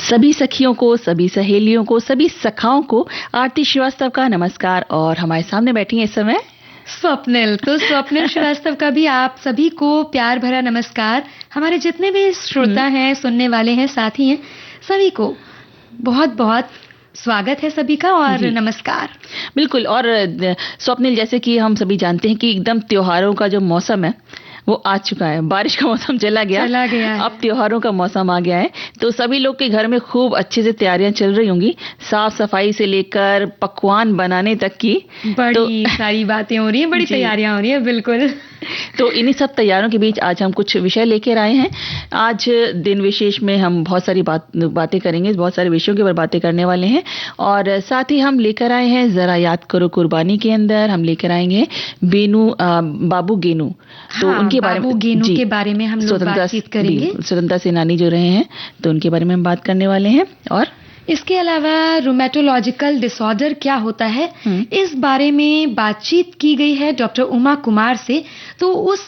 सभी सखियों को, सभी सहेलियों को, सभी सखाओं को आरती श्रीवास्तव का नमस्कार। और हमारे सामने बैठी है इस समय स्वप्निल। तो स्वप्निल श्रीवास्तव का भी आप सभी को प्यार भरा नमस्कार। हमारे जितने भी श्रोता हैं, सुनने वाले हैं, साथी हैं, सभी को बहुत बहुत स्वागत है सभी का और नमस्कार। बिल्कुल। और स्वप्निल, जैसे कि हम सभी जानते हैं कि एकदम त्योहारों का जो मौसम है वो आ चुका है। बारिश का मौसम चला गया है। अब त्योहारों का मौसम आ गया है। तो सभी लोग के घर में खूब अच्छे से तैयारियां चल रही होंगी, साफ सफाई से लेकर पकवान बनाने तक की बड़ी सारी बातें हो रही हैं, बड़ी तैयारियां हो रही हैं। बिल्कुल। तो इन्हीं सब तैयारों के बीच आज हम कुछ विषय लेकर आए हैं। आज दिन विशेष में हम बहुत सारी बातें करेंगे, बहुत सारे विषयों के ऊपर बातें करने वाले हैं। और साथ ही हम लेकर आए हैं जरा याद करो कुर्बानी के अंदर हम लेकर आएंगे बाबू गेनू। तो उनके बारे में हम लोग बातचीत करेंगे। स्वतंत्रता सेनानी जो रहे हैं, तो उनके बारे में हम बात करने वाले हैं। और इसके अलावा रूमेटोलॉजिकल डिसऑर्डर क्या होता है, इस बारे में बातचीत की गई है डॉक्टर उमा कुमार से। तो उस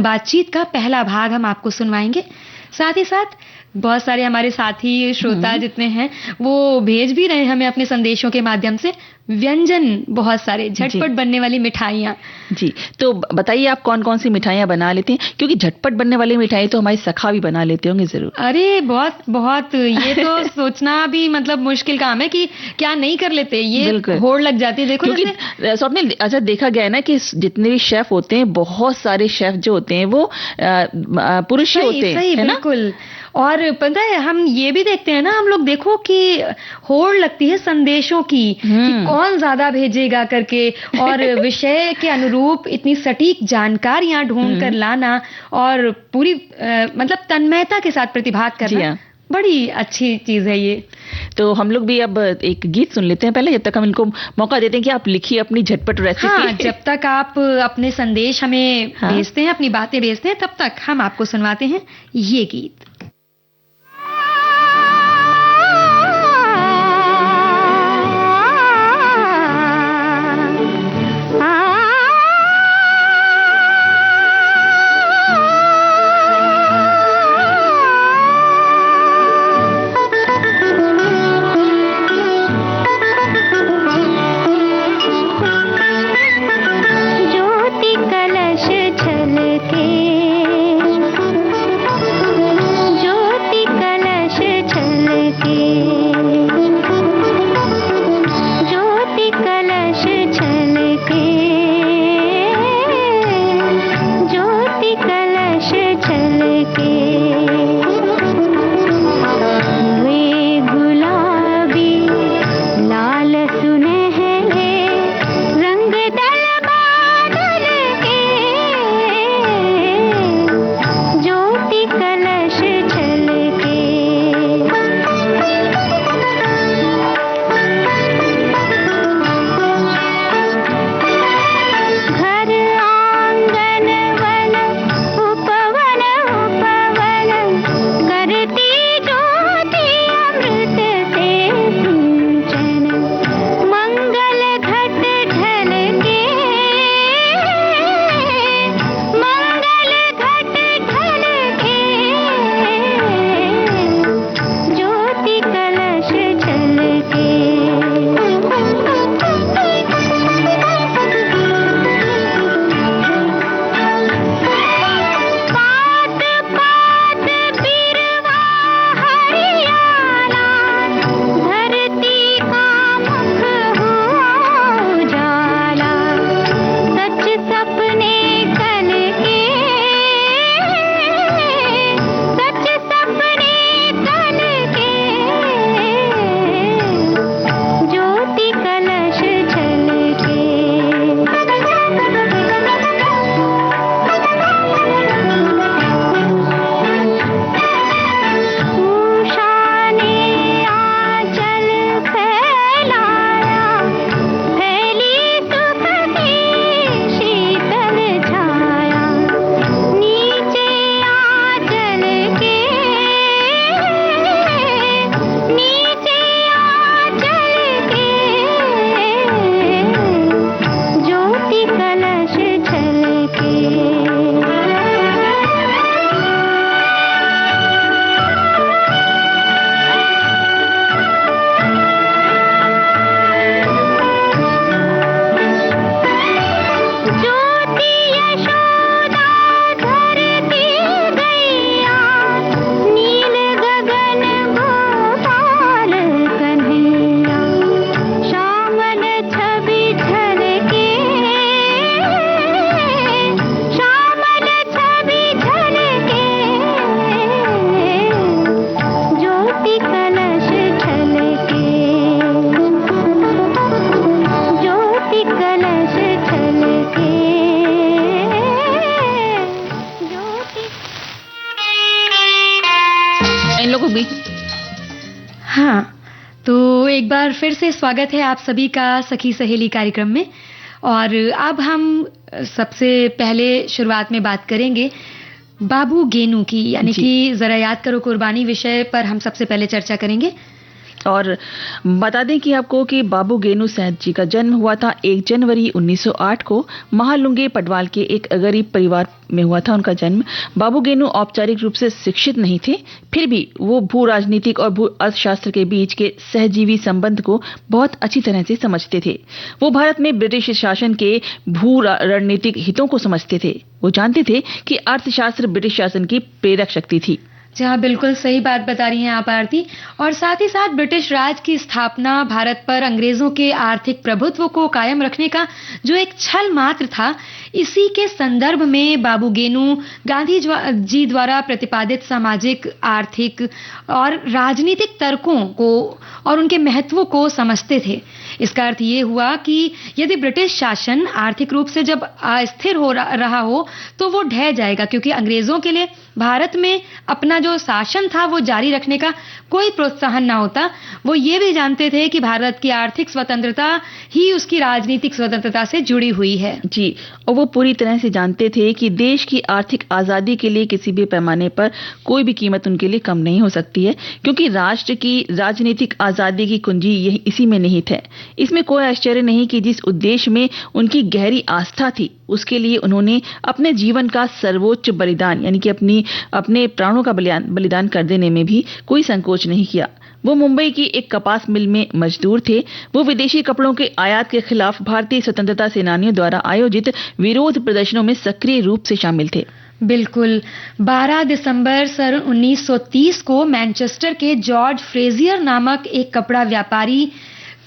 बातचीत का पहला भाग हम आपको सुनवाएंगे। साथ ही साथ बहुत सारे हमारे साथी श्रोता जितने हैं वो भेज भी रहे हैं हमें अपने संदेशों के माध्यम से व्यंजन, बहुत सारे झटपट बनने वाली मिठाइयाँ। जी, तो बताइए आप कौन कौन सी मिठाइयाँ बना लेते हैं, क्योंकि झटपट बनने वाली मिठाई तो हमारे सखा भी बना लेते होंगे जरूर। अरे बहुत बहुत, ये तो सोचना भी मतलब मुश्किल काम है कि क्या नहीं कर लेते, ये होड़ लग जाती है। देखो क्योंकि स्वप्निल, अच्छा देखा गया है ना कि जितने भी शेफ होते हैं, बहुत सारे शेफ जो होते हैं वो पुरुष ही होते हैं, है ना? बिल्कुल। और पता है हम ये भी देखते हैं ना, हम लोग देखो कि होड़ लगती है संदेशों की कि कौन ज्यादा भेजेगा करके, और विषय के अनुरूप इतनी सटीक जानकारियां ढूंढ कर लाना और पूरी मतलब तन्मयता के साथ प्रतिभाग करना, बड़ी अच्छी चीज है ये। तो हम लोग भी अब एक गीत सुन लेते हैं पहले, जब तक हम इनको मौका देते हैं कि आप लिखिए अपनी झटपट रेसिपी। हाँ, जब तक आप अपने संदेश हमें भेजते हैं, अपनी बातें भेजते हैं, तब तक हम आपको सुनवाते हैं ये गीत। बार फिर से स्वागत है आप सभी का सखी सहेली कार्यक्रम में। और अब हम सबसे पहले शुरुआत में बात करेंगे बाबू गेनू की, यानी कि जरा याद करो कुर्बानी विषय पर हम सबसे पहले चर्चा करेंगे। और बता दें कि आपको कि बाबू गेनू सैद जी का जन्म हुआ था 1 जनवरी 1908 को महालुंगे पटवाल के एक गरीब परिवार में हुआ था उनका जन्म। बाबू गेनू औपचारिक रूप से शिक्षित नहीं थे, फिर भी वो भू राजनीतिक और भू अर्थशास्त्र के बीच के सहजीवी संबंध को बहुत अच्छी तरह से समझते थे। वो भारत में ब्रिटिश शासन के भू रणनीतिक हितों को समझते थे। वो जानते थे कि अर्थशास्त्र ब्रिटिश शासन की प्रेरक शक्ति थी। जी हाँ, बिल्कुल सही बात बता रही हैं आप आरती। और साथ ही साथ ब्रिटिश राज की स्थापना भारत पर अंग्रेजों के आर्थिक प्रभुत्व को कायम रखने का जो एक छल मात्र था, इसी के संदर्भ में बाबू गेनू गांधी जी द्वारा प्रतिपादित सामाजिक, आर्थिक और राजनीतिक तर्कों को और उनके महत्व को समझते थे। इसका अर्थ ये हुआ कि यदि ब्रिटिश शासन आर्थिक रूप से जब अस्थिर हो रहा हो तो वो ढह जाएगा, क्योंकि अंग्रेजों के लिए भारत में अपना जो शासन था वो जारी रखने का कोई प्रोत्साहन ना होता। वो ये भी जानते थे कि भारत की आर्थिक स्वतंत्रता ही उसकी राजनीतिक स्वतंत्रता से जुड़ी हुई है। जी, और वो पूरी तरह से जानते थे कि देश की आर्थिक आजादी के लिए किसी भी पैमाने पर कोई भी कीमत उनके लिए कम नहीं हो सकती है, क्योंकि राष्ट्र की राजनीतिक आजादी की कुंजी यही इसी में निहित है। इसमें कोई आश्चर्य नहीं कि जिस उद्देश्य में उनकी गहरी आस्था थी, उसके लिए उन्होंने अपने जीवन का सर्वोच्च बलिदान, यानी कि अपने प्राणों का बलिदान कर देने में भी कोई संकोच नहीं किया। वो मुंबई की एक कपास मिल में मजदूर थे। वो विदेशी कपड़ों के आयात के खिलाफ भारतीय स्वतंत्रता सेनानियों द्वारा आयोजित विरोध प्रदर्शनों में सक्रिय रूप से शामिल थे। बिल्कुल। 12 दिसंबर सन 1930 को मैनचेस्टर के जॉर्ज फ्रेजियर नामक एक कपड़ा व्यापारी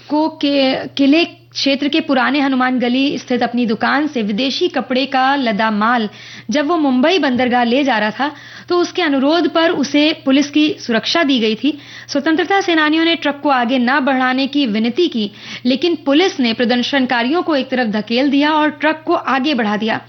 को किले क्षेत्र के पुराने हनुमान गली स्थित अपनी दुकान से विदेशी कपड़े का लदा माल जब वो मुंबई बंदरगाह ले जा रहा था तो उसके अनुरोध पर उसे पुलिस की सुरक्षा दी गई थी। स्वतंत्रता सेनानियों ने ट्रक को आगे न बढ़ाने की विनती की, लेकिन पुलिस ने प्रदर्शनकारियों को एक तरफ धकेल दिया और ट्रक को आगे बढ़ा दिया।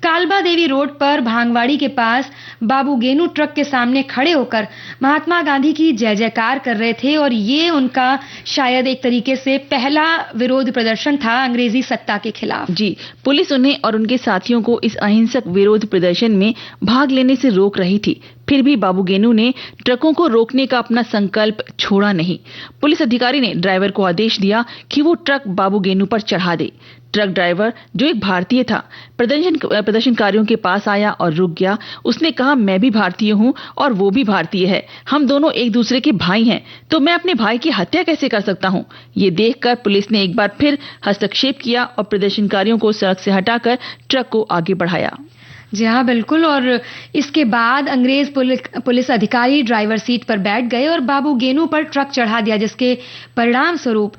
कालबा देवी रोड पर भांगवाड़ी के पास बाबू गेनू ट्रक के सामने खड़े होकर महात्मा गांधी की जय जयकार कर रहे थे, और ये उनका शायद एक तरीके से पहला विरोध प्रदर्शन था अंग्रेजी सत्ता के खिलाफ। जी, पुलिस उन्हें और उनके साथियों को इस अहिंसक विरोध प्रदर्शन में भाग लेने से रोक रही थी। फिर भी बाबू गेनू ने ट्रकों को रोकने का अपना संकल्प छोड़ा नहीं। पुलिस अधिकारी ने ड्राइवर को आदेश दिया कि वो ट्रक बाबू गेनू पर चढ़ा दे। ट्रक ड्राइवर, जो एक भारतीय था, प्रदर्शनकारियों के पास आया और रुक गया। उसने कहा, मैं भी भारतीय हूं और वो भी भारतीय है, हम दोनों एक दूसरे के भाई हैं, तो मैं अपने भाई की हत्या कैसे कर सकता हूं। ये देखकर पुलिस ने एक बार फिर हस्तक्षेप किया और प्रदर्शनकारियों को सड़क से हटाकर ट्रक को आगे बढ़ाया। जी हाँ, बिल्कुल। और इसके बाद अंग्रेज पुलिस अधिकारी ड्राइवर सीट पर बैठ गए और बाबू गेनू पर ट्रक चढ़ा दिया, जिसके परिणाम स्वरूप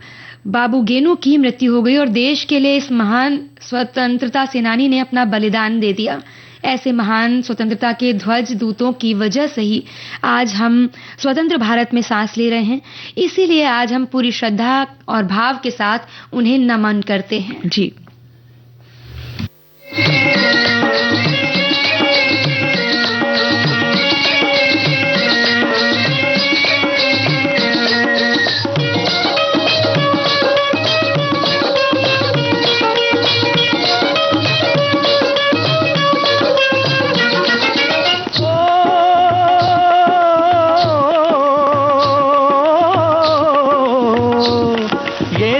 बाबू गेनू की मृत्यु हो गई और देश के लिए इस महान स्वतंत्रता सेनानी ने अपना बलिदान दे दिया। ऐसे महान स्वतंत्रता के ध्वज दूतों की वजह से ही आज हम स्वतंत्र भारत में सांस ले रहे हैं। इसीलिए आज हम पूरी श्रद्धा और भाव के साथ उन्हें नमन करते हैं। जी,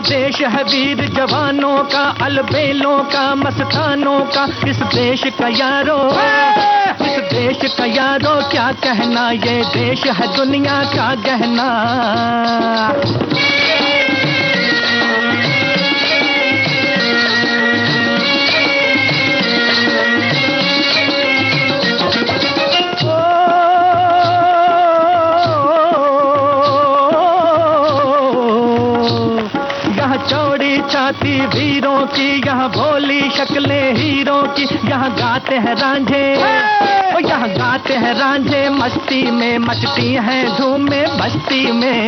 देश है वीर जवानों का, अलबेलों का, मस्तानों का। इस देश का यारो, इस देश का यारो क्या कहना, ये देश है दुनिया का गहना। छाती वीरों की, यहाँ भोली शक्लें हीरों की। यहाँ गाते हैं रांझे, यहाँ गाते हैं रांझे, मस्ती में मचती हैं धूमें बस्ती में।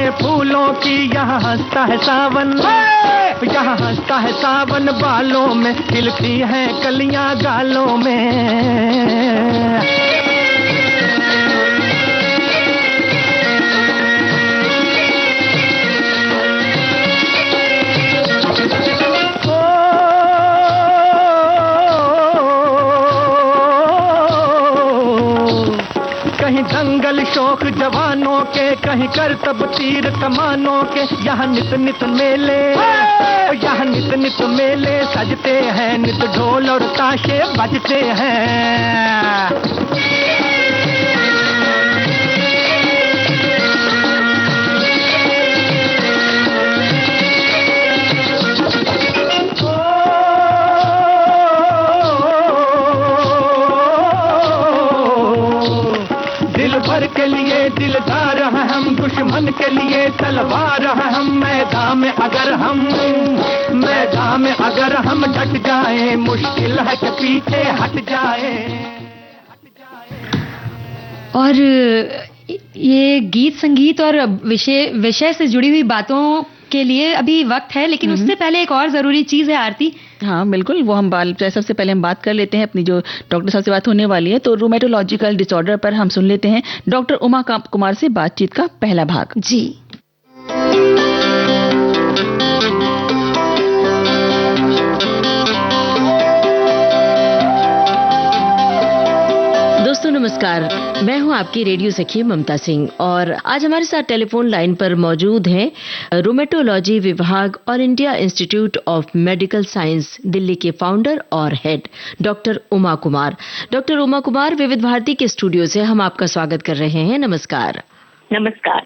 के फूलों की, यहाँ हंसता है सावन, यहाँ हंसता है सावन बालों में, खिलती हैं कलियां गालों में। कहीं दंगल शौक जवानों के, कहीं करतब तीर कमानों के, यहाँ नित नित मेले, यहाँ नित नित मेले सजते हैं, नित ढोल और ताशे बजते हैं। भर के लिए दिलदार हैं हम, दुश्मन के लिए तलवार हैं हम, मैदान में अगर हम डट जाएं, मुश्किल है कि पीछे हट जाएं। और ये गीत संगीत और विषय से जुड़ी हुई बातों के लिए अभी वक्त है, लेकिन उससे पहले एक और जरूरी चीज है आरती। हाँ बिल्कुल, वो हम सबसे पहले हम बात कर लेते हैं अपनी जो डॉक्टर साहब से बात होने वाली है, तो रूमेटोलॉजिकल डिसऑर्डर पर हम सुन लेते हैं डॉक्टर उमा कुमार से बातचीत का पहला भाग। जी दोस्तों नमस्कार, मैं हूं आपकी रेडियो सखी ममता सिंह और आज हमारे साथ टेलीफोन लाइन पर मौजूद हैं रूमेटोलॉजी विभाग और India institute of medical science Delhi के फाउंडर और head doctor Uma Kumar. Doctor Uma Kumar, विविध भारती के स्टूडियो से हम आपका स्वागत कर रहे हैं। नमस्कार। नमस्कार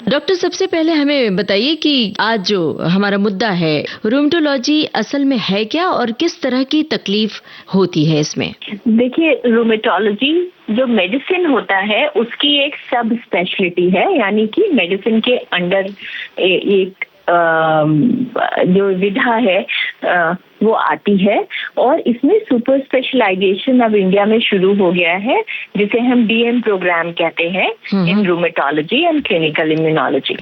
डॉक्टर, सबसे पहले हमें बताइए कि आज जो हमारा मुद्दा है रूमेटोलॉजी असल में है क्या और किस तरह की तकलीफ होती है इसमें? देखिए, रूमेटोलॉजी जो मेडिसिन होता है उसकी एक सब स्पेशलिटी है, यानी कि मेडिसिन के अंडर एक जो विधा है वो आती है और इसमें सुपर स्पेशलाइजेशन अब इंडिया में शुरू हो गया है, जिसे हम डीएम प्रोग्राम कहते हैं, इन रूमेटोलॉजी एंड क्लिनिकल इम्यूनोलॉजी।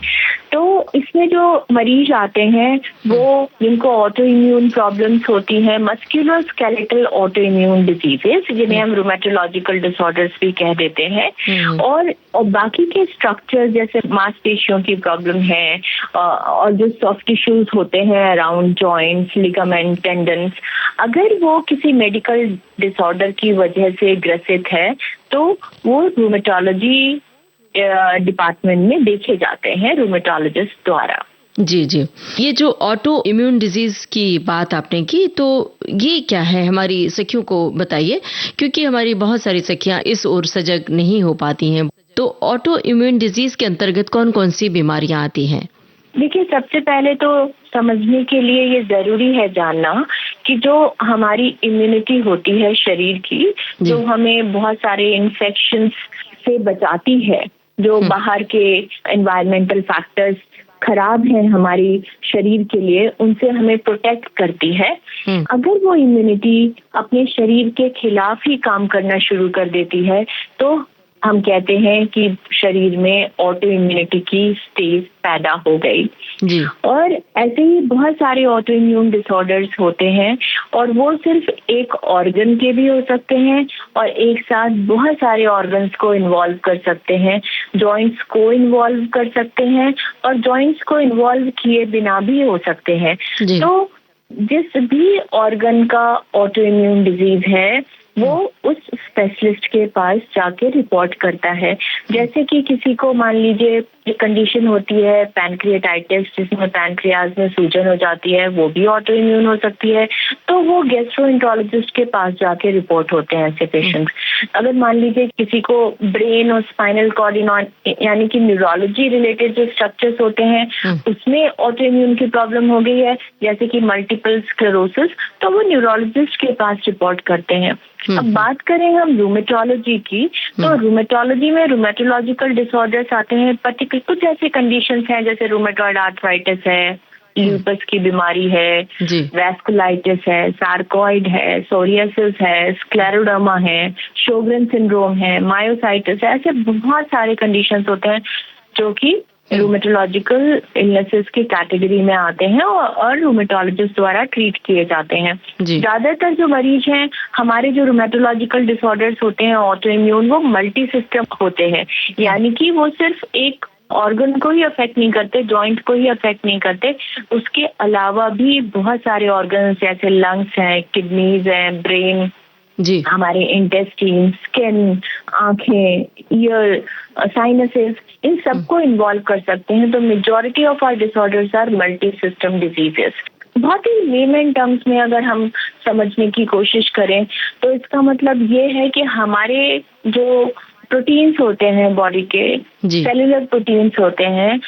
तो इसमें जो मरीज आते हैं वो जिनको ऑटो इम्यून प्रॉब्लम्स होती हैं, muscular skeletal auto immune diseases, जिन्हें हम रूमेटोलॉजिकल डिसऑर्डर्स भी कह देते हैं, और बाकी के स्ट्रक्चर जैसे मांसपेशियों की प्रॉब्लम है और जो सॉफ्ट टिश्यूज होते हैं अराउंड जॉइंट्स, लिगामेंट, टेंडन्स, अगर वो किसी मेडिकल डिसऑर्डर की वजह से ग्रसित है तो वो रूमेटोलॉजी डिपार्टमेंट में देखे जाते हैं रूमेटोलॉजिस्ट द्वारा। जी जी, ये जो ऑटो इम्यून डिजीज की बात आपने की, तो ये क्या है हमारी सखियों को बताइए, क्योंकि हमारी बहुत सारी सखियां इस ओर सजग नहीं हो पाती हैं। तो ऑटो इम्यून डिजीज के अंतर्गत कौन कौन सी बीमारियां आती हैं? देखिए, सबसे पहले तो समझने के लिए ये जरूरी है जानना कि जो हमारी इम्यूनिटी होती है शरीर की, जो हमें बहुत सारे इन्फेक्शंस से बचाती है, जो बाहर के एनवायरमेंटल फैक्टर्स खराब हैं हमारी शरीर के लिए, उनसे हमें प्रोटेक्ट करती है। अगर वो इम्यूनिटी अपने शरीर के खिलाफ ही काम करना शुरू कर देती है तो हम कहते हैं कि शरीर में ऑटो इम्यूनिटी की स्टेज पैदा हो गई जी। और ऐसे ही बहुत सारे ऑटो इम्यून डिसऑर्डर्स होते हैं और वो सिर्फ एक ऑर्गन के भी हो सकते हैं और एक साथ बहुत सारे ऑर्गन्स को इन्वॉल्व कर सकते हैं, जॉइंट्स को इन्वॉल्व कर सकते हैं और जॉइंट्स को इन्वॉल्व किए बिना भी हो सकते हैं। तो जिस भी ऑर्गन का ऑटो इम्यून डिजीज है वो उस स्पेशलिस्ट के पास जाके रिपोर्ट करता है। जैसे कि किसी को मान लीजिए एक कंडीशन होती है पैनक्रियाटाइटिस, जिसमें पैनक्रियाज में सूजन हो जाती है, वो भी ऑटो इम्यून हो सकती है, तो वो गैस्ट्रोएंटरोलॉजिस्ट के पास जाके रिपोर्ट होते हैं ऐसे पेशेंट्स। अगर मान लीजिए किसी को ब्रेन और स्पाइनल कॉर्ड यानी कि न्यूरोलॉजी रिलेटेड जो स्ट्रक्चर्स होते हैं उसमें ऑटो इम्यून की प्रॉब्लम हो गई है, जैसे कि मल्टीपल स्क्लेरोसिस, तो वो न्यूरोलॉजिस्ट के पास रिपोर्ट करते हैं। अब बात करें हम रूमेटोलॉजी की, तो रूमेटोलॉजी में रूमेटोलॉजिकल डिसऑर्डर्स आते हैं, पर्टिकुलर कुछ ऐसे कंडीशंस हैं जैसे रूमेटॉइड आर्थराइटिस है, ल्यूपस की बीमारी है, वैस्कुलाइटिस है, सार्कोइड है, सोरियासिस है, स्क्लेरोडर्मा है, शोगरेन सिंड्रोम है, मायोसाइटिस है। ऐसे बहुत सारे कंडीशंस होते हैं जो कि रूमेटोलॉजिकल इलनेसेस की कैटेगरी में आते हैं और रूमेटोलॉजिस्ट द्वारा ट्रीट किए जाते हैं। ज्यादातर जो मरीज हैं हमारे जो रूमेटोलॉजिकल डिसऑर्डर्स होते हैं ऑटो इम्यून, वो मल्टी सिस्टम होते हैं, यानी कि वो सिर्फ एक ऑर्गन को ही अफेक्ट नहीं करते, जॉइंट को ही अफेक्ट नहीं करते, उसके अलावा भी बहुत सारे ऑर्गन्स जैसे लंग्स हैं, किडनीज हैं, ब्रेन जी, हमारे इंटेस्टाइन, स्किन, आंखें, ईयर, साइनसेस, इन सबको इन्वॉल्व कर सकते हैं। तो majority of our disorders are multi system diseases. बहुत ही लेमन टर्म्स में अगर हम समझने की कोशिश करें तो इसका मतलब ये है कि हमारे जो प्रोटीन्स होते हैं बॉडी के, सेलुलर प्रोटीन्स होते हैं,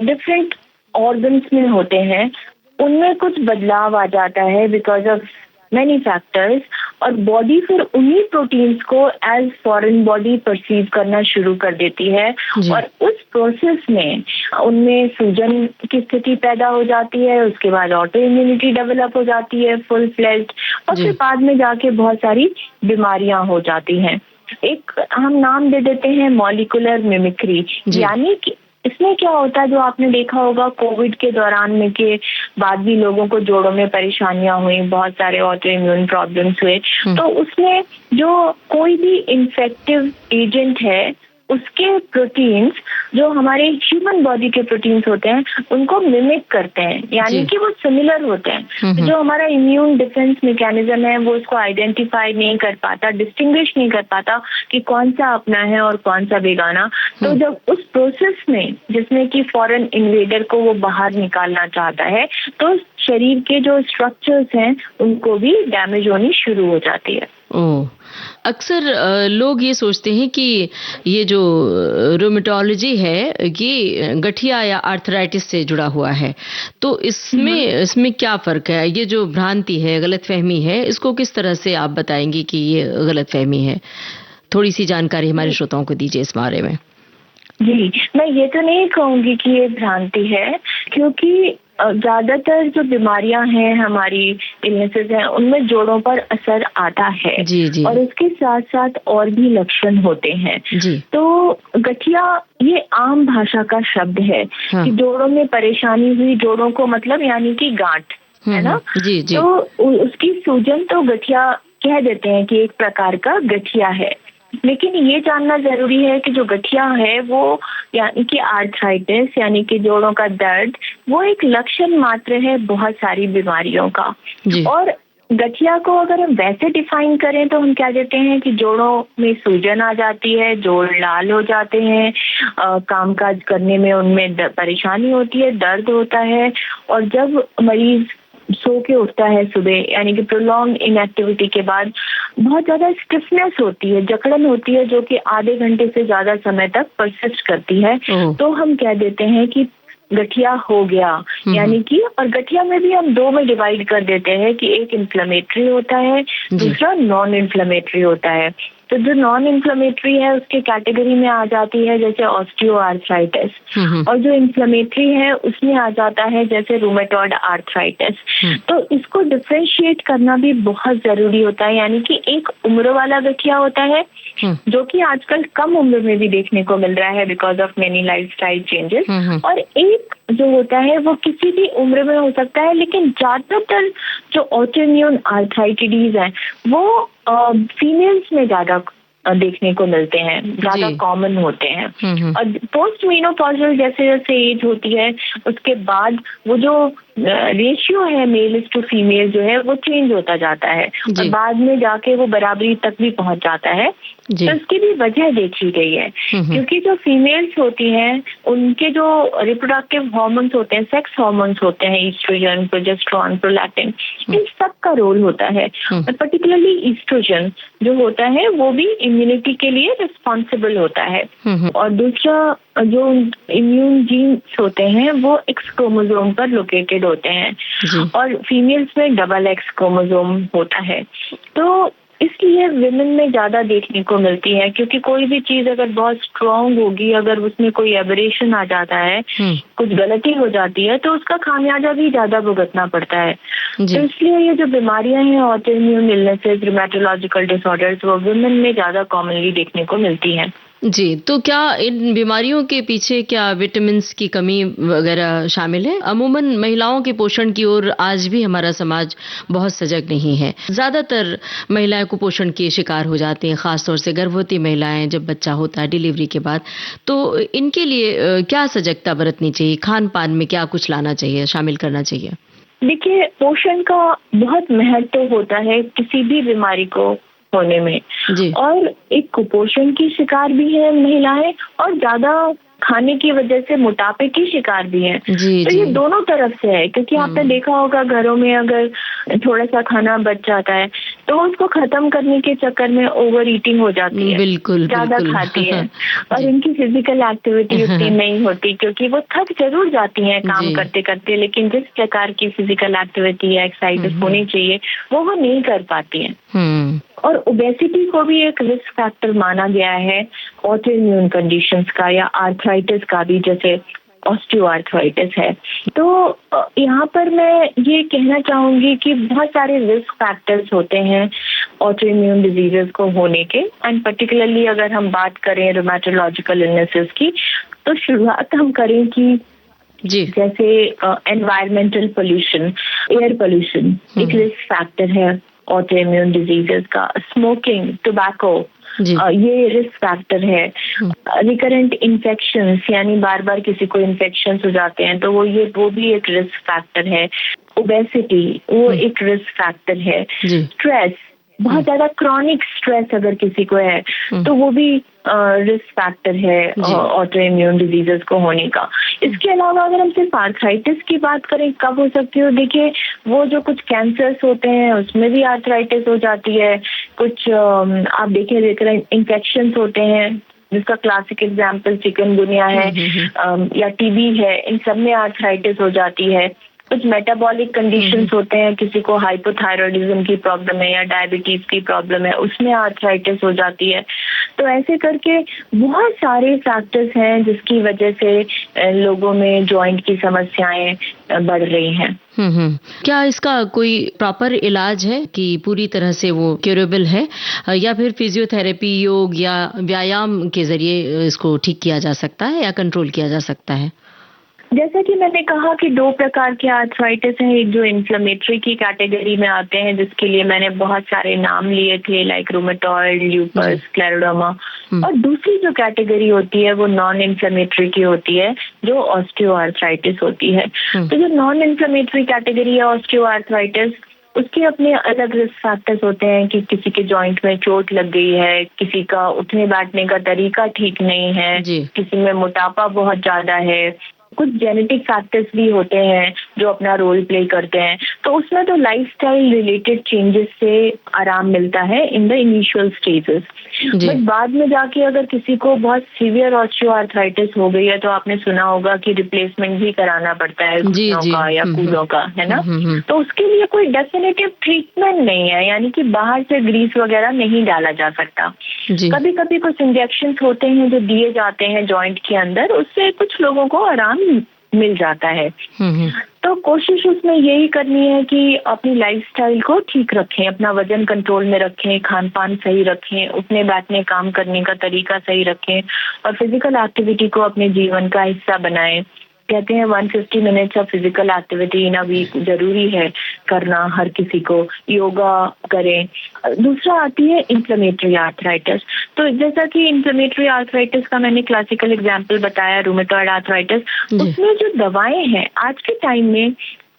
डिफरेंट ऑर्गन्स में होते हैं, उनमें कुछ बदलाव आ जाता है बिकॉज ऑफ मैनी फैक्टर्स, और बॉडी फिर उन्हीं प्रोटीन्स को एज फॉरेन बॉडी परसीव करना शुरू कर देती है और उस प्रोसेस में उनमें सूजन की स्थिति पैदा हो जाती है। उसके बाद ऑटो इम्यूनिटी डेवलप हो जाती है फुल फ्लेज्ड, और फिर बाद में जाके बहुत सारी बीमारियां हो जाती हैं। एक हम नाम दे देते हैं मॉलिक्यूलर मिमिक्री, यानी कि इसमें क्या होता है, जो आपने देखा होगा कोविड के दौरान में के बाद भी लोगों को जोड़ों में परेशानियां हुई, बहुत सारे ऑटो इम्यून प्रॉब्लम्स हुए, तो उसमें जो कोई भी इन्फेक्टिव एजेंट है उसके प्रोटीन्स, जो हमारे ह्यूमन बॉडी के प्रोटीन्स होते हैं, उनको मिमिक करते हैं, यानी कि वो सिमिलर होते हैं। जो हमारा इम्यून डिफेंस मैकेनिज्म है वो उसको आइडेंटिफाई नहीं कर पाता, डिस्टिंग्विश नहीं कर पाता कि कौन सा अपना है और कौन सा बेगाना। तो जब उस प्रोसेस में जिसमें कि फॉरेन इन्वेडर को वो बाहर निकालना चाहता है, तो शरीर के जो स्ट्रक्चर्स हैं उनको भी डैमेज होनी शुरू हो जाती है। अक्सर लोग ये सोचते हैं कि ये जो रूमेटोलॉजी है ये गठिया या आर्थराइटिस से जुड़ा हुआ है, तो इसमें क्या फर्क है? ये जो भ्रांति है, गलतफहमी है, इसको किस तरह से आप बताएंगी कि ये गलतफहमी है? थोड़ी सी जानकारी हमारे श्रोताओं को दीजिए इस बारे में। जी, मैं ये तो नहीं कहूंगी कि ये भ्रांति है, क्योंकि ज्यादातर जो बीमारियां हैं, हमारी इलनेसेस हैं, उनमें जोड़ों पर असर आता है और उसके साथ साथ और भी लक्षण होते हैं। तो गठिया ये आम भाषा का शब्द है कि जोड़ों में परेशानी हुई, जोड़ों को मतलब यानी कि गांठ है ना, तो उसकी सूजन तो गठिया कह देते हैं कि एक प्रकार का गठिया है। लेकिन ये जानना जरूरी है कि जो गठिया है वो यानी कि आर्थराइटिस यानी कि जोड़ों का दर्द, वो एक लक्षण मात्र है बहुत सारी बीमारियों का। और गठिया को अगर हम वैसे डिफाइन करें तो हम क्या देते हैं कि जोड़ों में सूजन आ जाती है, जोड़ लाल हो जाते हैं, कामकाज करने में उनमें परेशानी होती है, दर्द होता है, और जब मरीज सो के उठता है सुबह, यानी कि प्रोलॉन्ग इनएक्टिविटी के बाद बहुत ज्यादा स्टिफनेस होती है, जकड़न होती है, जो कि आधे घंटे से ज्यादा समय तक परसिस्ट करती है, तो हम कह देते हैं कि गठिया हो गया। यानी कि और गठिया में भी हम दो में डिवाइड कर देते हैं कि एक इन्फ्लेमेटरी होता है, दूसरा नॉन इन्फ्लेमेटरी होता है। तो जो नॉन इन्फ्लेमेटरी है उसके कैटेगरी में आ जाती है जैसे ऑस्टियोआर्थराइटिस, और जो इन्फ्लेमेटरी है उसमें आ जाता है जैसे रूमेटॉइड आर्थराइटिस। तो इसको डिफरेंशिएट करना भी बहुत जरूरी होता है, यानी कि एक उम्र वाला गठिया होता है जो कि आजकल कम उम्र में भी देखने को मिल रहा है because of many lifestyle changes, और एक जो होता है वो किसी भी उम्र में हो सकता है, लेकिन ज्यादातर जो ऑटोइम्यून आर्थराइटिस हैं वो फीमेल्स में ज्यादा देखने को मिलते हैं, ज्यादा कॉमन होते हैं। और पोस्ट मेनोपॉजल जैसे जैसे एज होती है उसके बाद वो जो रेशियो है मेल टू फीमेल जो है वो चेंज होता जाता है और बाद में जाके वो बराबरी तक भी पहुंच जाता है। तो इसकी भी वजह देखी गई है, क्योंकि जो फीमेल्स होती हैं उनके जो रिप्रोडक्टिव हार्मोन्स होते हैं, सेक्स हार्मोन्स होते हैं, ईस्ट्रोजन, प्रोजेस्टेरोन, प्रोलैक्टिन, इन सब का रोल होता है। और पर्टिकुलरली ईस्ट्रोजन जो होता है वो भी इम्यूनिटी के लिए रिस्पॉन्सिबल होता है। और दूसरा जो इम्यून जीन्स होते हैं वो एक्स क्रोमोसोम पर लोकेटेड होते हैं, और फीमेल्स में डबल एक्स क्रोमोसोम होता है। तो इसलिए विमेन में ज्यादा देखने को मिलती है, क्योंकि कोई भी चीज अगर बहुत स्ट्रांग होगी, अगर उसमें कोई एबरेशन आ जाता है, कुछ गलती हो जाती है, तो उसका खामियाजा भी ज्यादा भुगतना पड़ता है। तो इसलिए ये जो बीमारियां हैं ऑटोइम्यून इलनेसेस, रूमेटोलॉजिकल डिसऑर्डर्स, वो विमेन में ज्यादा कॉमनली देखने को मिलती हैं। जी, तो क्या इन बीमारियों के पीछे क्या विटामिन्स की कमी वगैरह शामिल है? अमूमन महिलाओं के पोषण की ओर आज भी हमारा समाज बहुत सजग नहीं है। ज़्यादातर महिलाएं कुपोषण के शिकार हो जाती हैं, खासतौर से गर्भवती महिलाएं जब बच्चा होता है डिलीवरी के बाद। तो इनके लिए क्या सजगता बरतनी चाहिए? खान पान में क्या कुछ लाना चाहिए, शामिल करना चाहिए? देखिए, पोषण का बहुत महत्व होता है किसी भी बीमारी को होने में। जी। और एक कुपोषण की शिकार भी है महिलाएं, और ज्यादा खाने की वजह से मोटापे की शिकार भी है। जी, तो जी। ये दोनों तरफ से है, क्योंकि आपने देखा होगा घरों में अगर थोड़ा सा खाना बच जाता है तो उसको खत्म करने के चक्कर में ओवर ईटिंग हो जाती है, बिल्कुल, ज्यादा बिल्कुल। खाती है और इनकी फिजिकल एक्टिविटी उतनी नहीं होती, क्योंकि वो थक जरूर जाती हैं काम जी। करते करते, लेकिन जिस प्रकार की फिजिकल एक्टिविटी या एक्सरसाइज होनी चाहिए वो नहीं कर पाती हैं। और ओबेसिटी को भी एक रिस्क फैक्टर माना गया है ऑटो इम्यून कंडीशंस का या आर्थराइटिस का भी, जैसे ऑस्टियोआर्थराइटिस है। तो यहाँ पर मैं ये कहना चाहूंगी कि बहुत सारे रिस्क फैक्टर्स होते हैं ऑटो इम्यून डिजीजेस को होने के, एंड पर्टिकुलरली अगर हम बात करें रूमेटोलॉजिकल इलनेसेस की, तो शुरुआत हम करें कि जी। जैसे एनवायरमेंटल पोल्यूशन, एयर पोल्यूशन एक रिस्क फैक्टर है ऑटो इम्यून डिजीजेस का। स्मोकिंग, टोबैको, ये रिस्क फैक्टर है। रिकरेंट इन्फेक्शंस, यानी बार बार किसी को इन्फेक्शंस हो जाते हैं तो वो भी एक रिस्क फैक्टर है। ओबेसिटी वो एक रिस्क फैक्टर है। स्ट्रेस, बहुत ज्यादा क्रॉनिक स्ट्रेस अगर किसी को है तो वो भी रिस्क फैक्टर है ऑटो इम्यून डिजीजेस को होने का। इसके अलावा अगर हम सिर्फ आर्थराइटिस की बात करें कब हो सकती है, देखिए वो जो कुछ कैंसर्स होते हैं उसमें भी आर्थराइटिस हो जाती है। कुछ आप देखिए इन्फेक्शंस होते हैं, जिसका क्लासिक एग्जाम्पल चिकनगुनिया है या टीबी है, इन सब में आर्थराइटिस हो जाती है। कुछ मेटाबॉलिक कंडीशंस होते हैं, किसी को हाइपोथायरॉयडिज्म की प्रॉब्लम है या डायबिटीज की प्रॉब्लम है, उसमें आर्थराइटिस हो जाती है। तो ऐसे करके बहुत सारे फैक्टर्स हैं जिसकी वजह से लोगों में जॉइंट की समस्याएं बढ़ रही हैं। क्या इसका कोई प्रॉपर इलाज है कि पूरी तरह से वो क्यूरेबल है, या फिर फिजियोथेरेपी, योग या व्यायाम के जरिए इसको ठीक किया जा सकता है या कंट्रोल किया जा सकता है? जैसा कि मैंने कहा कि दो प्रकार के आर्थराइटिस हैं, एक जो इन्फ्लेमेटरी की कैटेगरी में आते हैं जिसके लिए मैंने बहुत सारे नाम लिए थे, लाइक रूमेटॉइड, ल्यूपस, स्क्लेरोडर्मा, और दूसरी जो कैटेगरी होती है वो नॉन इन्फ्लेमेटरी की होती है जो ऑस्टियोआर्थराइटिस होती है। तो जो नॉन इन्फ्लेमेटरी कैटेगरी है ऑस्टियोआर्थराइटिस, उसके अपने अलग रिस्क फैक्टर्स होते हैं कि किसी के जॉइंट में चोट लग गई है, किसी का उठने बैठने का तरीका ठीक नहीं है, किसी में मोटापा बहुत ज्यादा है, कुछ जेनेटिक फैक्टर्स भी होते हैं जो अपना रोल प्ले करते हैं। तो उसमें तो लाइफस्टाइल रिलेटेड चेंजेस से आराम मिलता है in the initial stages, but बाद में जाके अगर किसी को बहुत सीवियर ऑस्टियोआर्थराइटिस हो गई है तो आपने सुना होगा कि रिप्लेसमेंट भी कराना पड़ता है घुटनों का या कूलों का, है ना। तो उसके लिए कोई डेफिनेटिव ट्रीटमेंट नहीं है, यानी कि बाहर से ग्रीस वगैरह नहीं डाला जा सकता। कभी कभी कुछ इंजेक्शन होते हैं जो दिए जाते हैं जॉइंट के अंदर, उससे कुछ लोगों को आराम मिल जाता है। तो कोशिश उसमें यही करनी है कि अपनी लाइफस्टाइल को ठीक रखें, अपना वजन कंट्रोल में रखें, खान पान सही रखें, उठने बैठने काम करने का तरीका सही रखें और फिजिकल एक्टिविटी को अपने जीवन का हिस्सा बनाएं। कहते हैं 150 minutes of physical activity in a week जरूरी है करना हर किसी को, योगा करें। दूसरा आती है इन्फ्लेमेटरी आर्थराइटिस। तो जैसा कि इन्फ्लेमेटरी आर्थराइटिस का मैंने क्लासिकल एग्जांपल बताया, रूमेटॉइड आर्थराइटिस, उसमें जो दवाएं हैं आज के टाइम में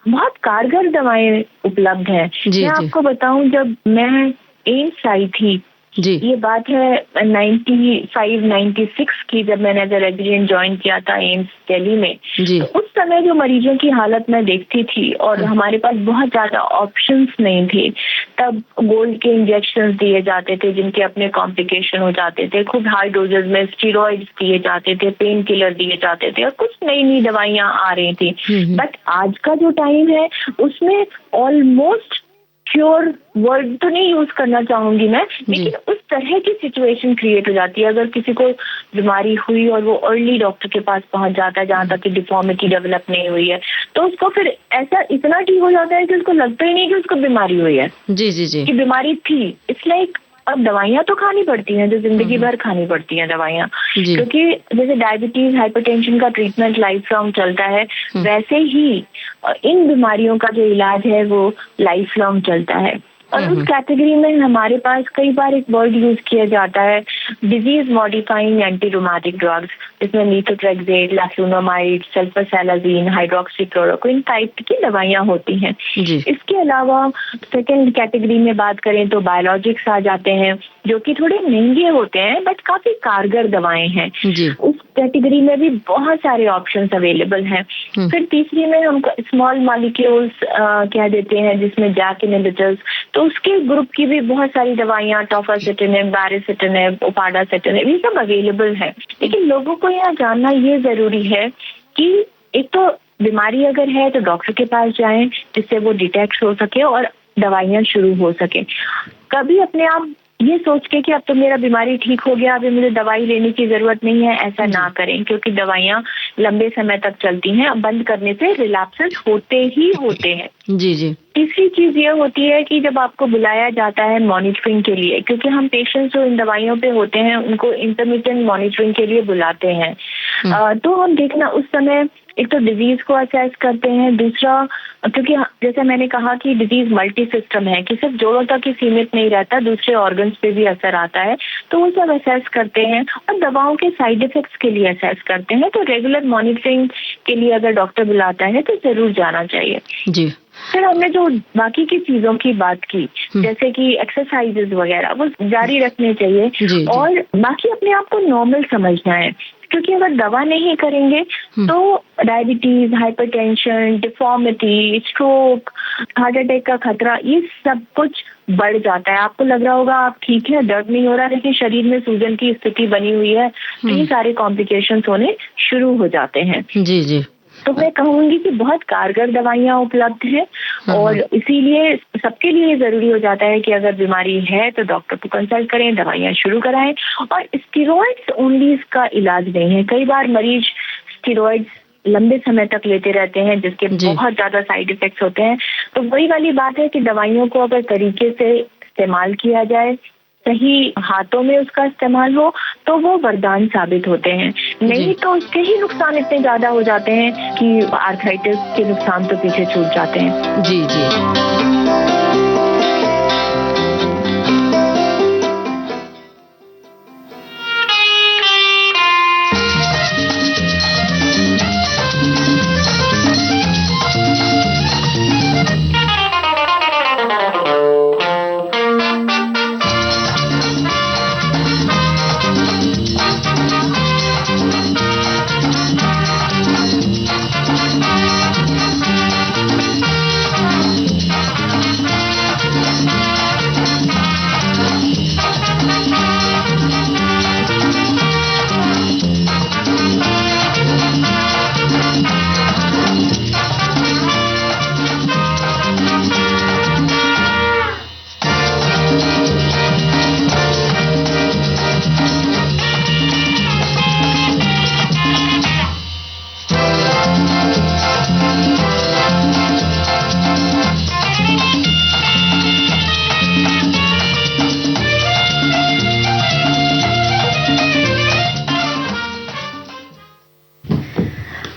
बहुत कारगर दवाएं उपलब्ध हैं। मैं आपको बताऊं, जब मैं एम्स आई थी, ये बात है 95-96 की, जब मैंने एज अ रेजिडेंट ज्वाइन किया था एम्स दिल्ली में, तो उस समय जो मरीजों की हालत मैं देखती थी और हमारे पास बहुत ज्यादा ऑप्शंस नहीं थे, तब गोल्ड के इंजेक्शंस दिए जाते थे जिनके अपने कॉम्प्लिकेशन हो जाते थे, खूब हाई डोजेस में स्टीरॉइड्स दिए जाते थे, पेन किलर दिए जाते थे और कुछ नई नई दवाइयां आ रही थी। बट आज का जो टाइम है उसमें ऑलमोस्ट क्योर वर्ड तो नहीं यूज करना चाहूंगी मैं, लेकिन उस तरह की सिचुएशन क्रिएट हो जाती है। अगर किसी को बीमारी हुई और वो अर्ली डॉक्टर के पास पहुंच जाता है जहां तक कि डिफॉर्मिटी डेवलप नहीं हुई है, तो उसको फिर ऐसा इतना ठीक हो जाता है कि उसको लगता ही नहीं कि उसको बीमारी हुई है, कि बीमारी थी। इट्स लाइक अब दवाइयाँ तो खानी पड़ती हैं, जो जिंदगी भर खानी पड़ती हैं दवाइयाँ, क्योंकि जैसे डायबिटीज, हाइपरटेंशन का ट्रीटमेंट लाइफ लॉन्ग चलता है, वैसे ही इन बीमारियों का जो इलाज है वो लाइफ लॉन्ग चलता है। और उस कैटेगरी में हमारे पास कई बार एक वर्ड यूज किया जाता है, disease modifying anti rheumatic drugs, जिसमें मीथोट्रेक्सेट, लैक्लुनोमाइड, सल्फरसैलाजीन, हाइड्रोक्सीक्लोरोक्विन टाइप की दवाइयाँ होती हैं। इसके अलावा सेकेंड कैटेगरी में बात करें तो बायोलॉजिक्स आ जाते हैं, जो कि थोड़े महंगे होते हैं बट काफी कारगर दवाएं हैं। उस कैटेगरी में भी बहुत सारे ऑप्शंस अवेलेबल हैं। फिर तीसरी में हम स्मॉल मॉलिक्यूल्स कह देते हैं, जिसमें जैक इनहिबिटर्स, तो उसके ग्रुप की भी बहुत सारी दवाइयाँ, टॉफासिटिनिब, बैरिसिटिनिब, ओपाडासिटिनिब, ये सब अवेलेबल है। लेकिन लोगों को यहाँ जानना ये जरूरी है कि एक तो बीमारी अगर है तो डॉक्टर के पास जाएं, जिससे वो डिटेक्ट हो सके और दवाइयाँ शुरू हो सके। कभी अपने आप ये सोच के कि अब तो मेरा बीमारी ठीक हो गया, अभी मुझे दवाई लेने की जरूरत नहीं है, ऐसा ना करें, क्योंकि दवाइयाँ लंबे समय तक चलती हैं। बंद करने से रिलैप्सेस होते ही होते हैं। जी। तीसरी चीज ये होती है कि जब आपको बुलाया जाता है मॉनिटरिंग के लिए, क्योंकि हम पेशेंट्स जो इन दवाइयों पे होते हैं उनको इंटरमिटेंट मॉनिटरिंग के लिए बुलाते हैं, तो हम देखना उस समय एक तो डिजीज को असेस करते हैं, दूसरा क्योंकि जैसे मैंने कहा कि डिजीज मल्टी सिस्टम है, कि सिर्फ जोड़ों तक ही सीमित नहीं रहता, दूसरे ऑर्गन्स पे भी असर आता है, तो वो सब असेस करते हैं और दवाओं के साइड इफेक्ट्स के लिए असेस करते हैं। तो रेगुलर मॉनिटरिंग के लिए अगर डॉक्टर बुलाता है तो जरूर जाना चाहिए। जी। फिर हमने जो बाकी की चीजों की बात की, जैसे कि एक्सरसाइजेज वगैरह, वो जारी रखने चाहिए और बाकी अपने आप को नॉर्मल समझना है, क्योंकि अगर दवा नहीं करेंगे तो diabetes, hypertension, deformity, stroke, heart attack का खतरा, ये सब कुछ बढ़ जाता है। आपको लग रहा होगा आप ठीक है, दर्द नहीं हो रहा, लेकिन शरीर में सूजन की स्थिति बनी हुई है, तो ये सारे कॉम्प्लिकेशंस होने शुरू हो जाते हैं। जी। तो मैं कहूंगी कि बहुत कारगर दवाइयाँ उपलब्ध हैं और इसीलिए सबके लिए जरूरी हो जाता है कि अगर बीमारी है तो डॉक्टर को कंसल्ट करें, दवाइयाँ शुरू कराएं। और स्टेरॉइड्स ओनली इसका इलाज नहीं है। कई बार मरीज स्टेरॉइड्स लंबे समय तक लेते रहते हैं, जिसके बहुत ज्यादा साइड इफेक्ट्स होते हैं। तो वही वाली बात है कि दवाइयों को अगर तरीके से इस्तेमाल किया जाए, सही हाथों में उसका इस्तेमाल हो, तो वो वरदान साबित होते हैं। नहीं तो उसके ही नुकसान इतने ज्यादा हो जाते हैं कि आर्थराइटिस के नुकसान तो पीछे छूट जाते हैं। जी।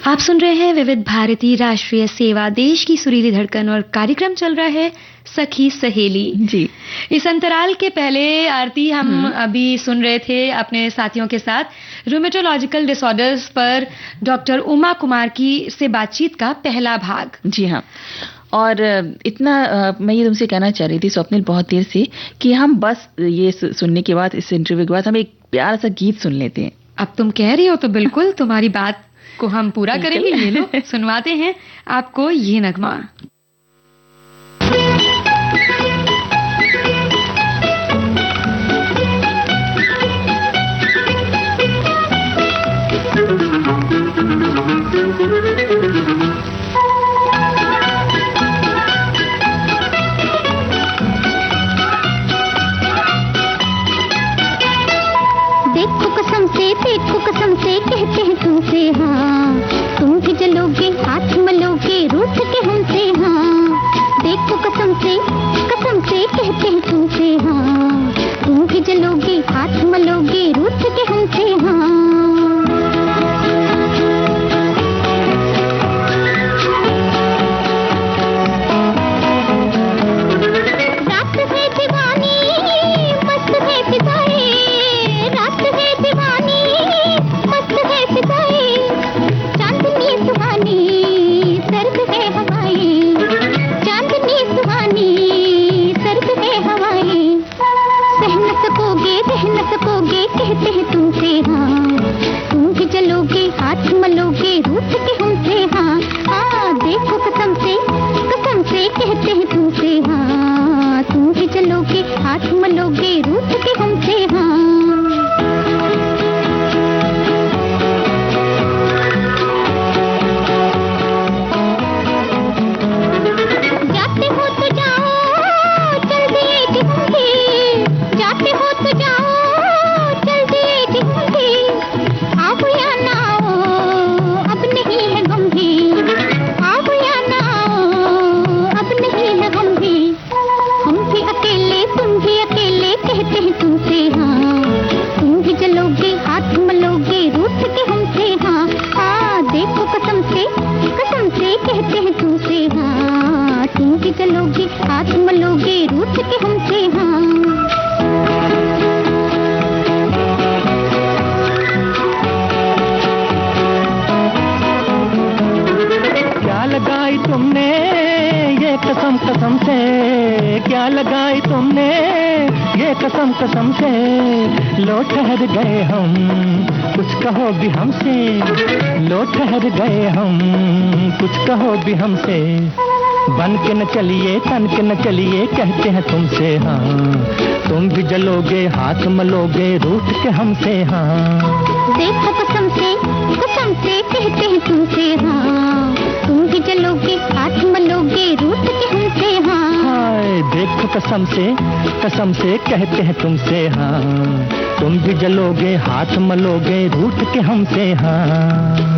आप सुन रहे हैं विविध भारती राष्ट्रीय सेवा, देश की सुरीली धड़कन, और कार्यक्रम चल रहा है सखी सहेली। जी। इस अंतराल के पहले आरती हम अभी सुन रहे थे अपने साथियों के साथ रूमेटोलॉजिकल डिसऑर्डर्स पर डॉक्टर उमा कुमार की से बातचीत का पहला भाग। जी हाँ। और इतना मैं ये तुमसे कहना चाह रही थी स्वप्निल बहुत देर से कि हम बस ये सुनने के बाद, इस इंटरव्यू के बाद हम एक प्यारा सा गीत सुन लेते हैं। अब तुम कह रही हो तो बिल्कुल तुम्हारी बात को हम पूरा करेंगे। ये लो सुनवाते हैं आपको ये नगमा। देखो कसम से कहते हैं तुमसे हाँ, तुम भी जलोगे हाथ मलोगे रूठ के हमसे हाँ। कहते हैं तुमसे हाँ, तुम भी चलोगे हाथ मलोगे रूठ के हमसे हाँ। चलोगे हाथ मलोगे रूठ के हमसे हाँ। क्या लगाई तुमने ये कसम कसम से, क्या लगाई तुमने ये कसम कसम से, लो ठहर गए हम कुछ कहो भी हमसे, लो ठहर गए हम कुछ कहो भी हमसे, बन के न चलिए तन के न चलिए कहते हैं तुमसे हाँ, तुम भी जलोगे हाथ मलोगे रूठ के हमसे हाँ। देखो कसम से कहते हैं तुमसे हाँ, तुम भी जलोगे हाथ मलोगे रूठ के हमसे हाँ। हाय देखो कसम से कहते हैं तुमसे हाँ, तुम भी जलोगे हाथ मलोगे रूठ के हमसे हाँ।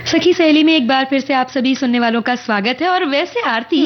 सखी सहेली में एक बार फिर से आप सभी सुनने वालों का स्वागत है। और वैसे आरती,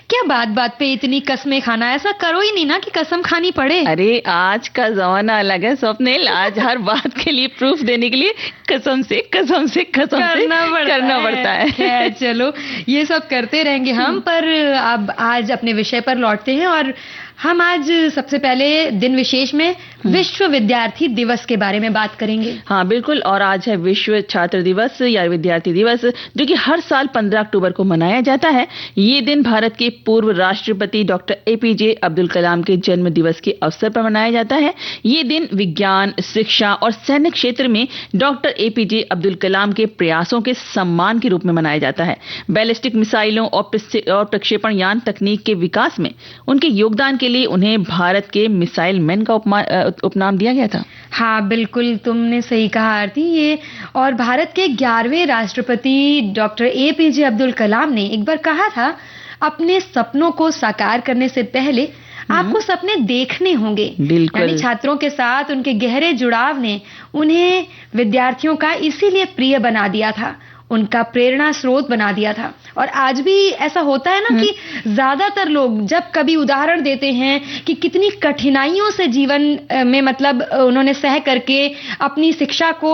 क्या बात बात पे इतनी कसमें खाना, ऐसा करो ही नहीं ना कि कसम खानी पड़े। अरे आज का जमाना अलग है स्वप्निल, आज हर बात के लिए प्रूफ देने के लिए कसम से करना पड़ता है। चलो ये सब करते रहेंगे हम, पर अब आज अपने विषय पर लौटते हैं और हम आज सबसे पहले दिन विशेष में विश्व विद्यार्थी दिवस के बारे में बात करेंगे। हाँ बिल्कुल, और आज है विश्व छात्र दिवस या विद्यार्थी दिवस, जो कि हर साल 15 अक्टूबर को मनाया जाता है। ये दिन भारत के पूर्व राष्ट्रपति डॉक्टर एपीजे अब्दुल कलाम के जन्म दिवस के अवसर पर मनाया जाता है। ये दिन विज्ञान, शिक्षा और सैन्य क्षेत्र में डॉक्टर एपीजे अब्दुल कलाम के प्रयासों के सम्मान के रूप में मनाया जाता है। बैलिस्टिक मिसाइलों और प्रक्षेपण यान तकनीक के विकास में उनके योगदान के लिए उन्हें भारत के मिसाइल मैन का उपनाम दिया गया था। हाँ बिल्कुल, तुमने सही कहा आरती। ये और भारत के 11वें राष्ट्रपति डॉक्टर एपीजे अब्दुल कलाम ने एक बार कहा था, अपने सपनों को साकार करने से पहले आपको सपने देखने होंगे। यानी छात्रों के साथ उनके गहरे जुड़ाव ने उन्हें विद्यार्थियों का इसीलिए प्रिय बना दिया था, उनका प्रेरणा स्रोत बना दिया था। और आज भी ऐसा होता है ना कि ज्यादातर लोग जब कभी उदाहरण देते हैं कि कितनी कठिनाइयों से जीवन में मतलब उन्होंने सह करके अपनी शिक्षा को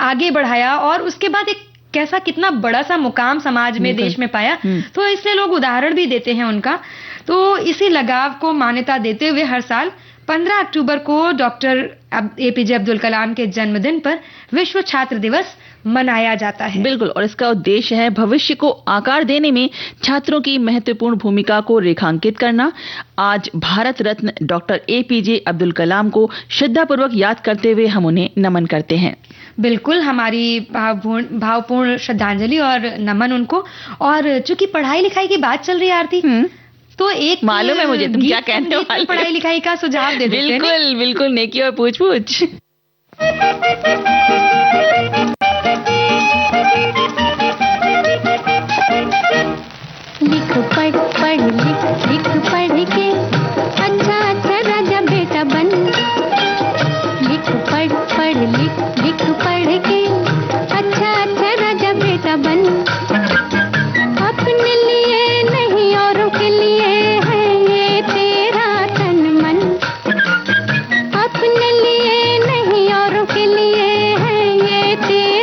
आगे बढ़ाया और उसके बाद एक कैसा कितना बड़ा सा मुकाम समाज में, देश में पाया, तो इसलिए लोग उदाहरण भी देते हैं उनका। तो इसी लगाव को मान्यता देते हुए हर साल 15 अक्टूबर को डॉक्टर एपीजे अब्दुल कलाम के जन्मदिन पर विश्व छात्र दिवस मनाया जाता है। बिल्कुल, और इसका उद्देश्य है भविष्य को आकार देने में छात्रों की महत्वपूर्ण भूमिका को रेखांकित करना। आज भारत रत्न डॉक्टर एपीजे अब्दुल कलाम को श्रद्धापूर्वक याद करते हुए हम उन्हें नमन करते हैं। बिल्कुल, हमारी भावपूर्ण श्रद्धांजलि और नमन उनको। और चूंकि पढ़ाई लिखाई की बात चल रही है आरती, तो एक मालूम है मुझे तुम क्या कहने वाले, पढ़ाई लिखाई का सुझाव दे देते हैं। बिल्कुल बिल्कुल, नेकी और पूछ पूछ। लिख पढ़ पढ़ लिख पढ़ के अच्छा अच्छा राजा बेटा बन, लिख पढ़ पढ़ लिख पढ़ के अच्छा अच्छा राजा बेटा बन, अपने लिए नहीं औरों के लिए है ये तेरा तन मन, अपने लिए नहीं औरों के लिए है ये तेरा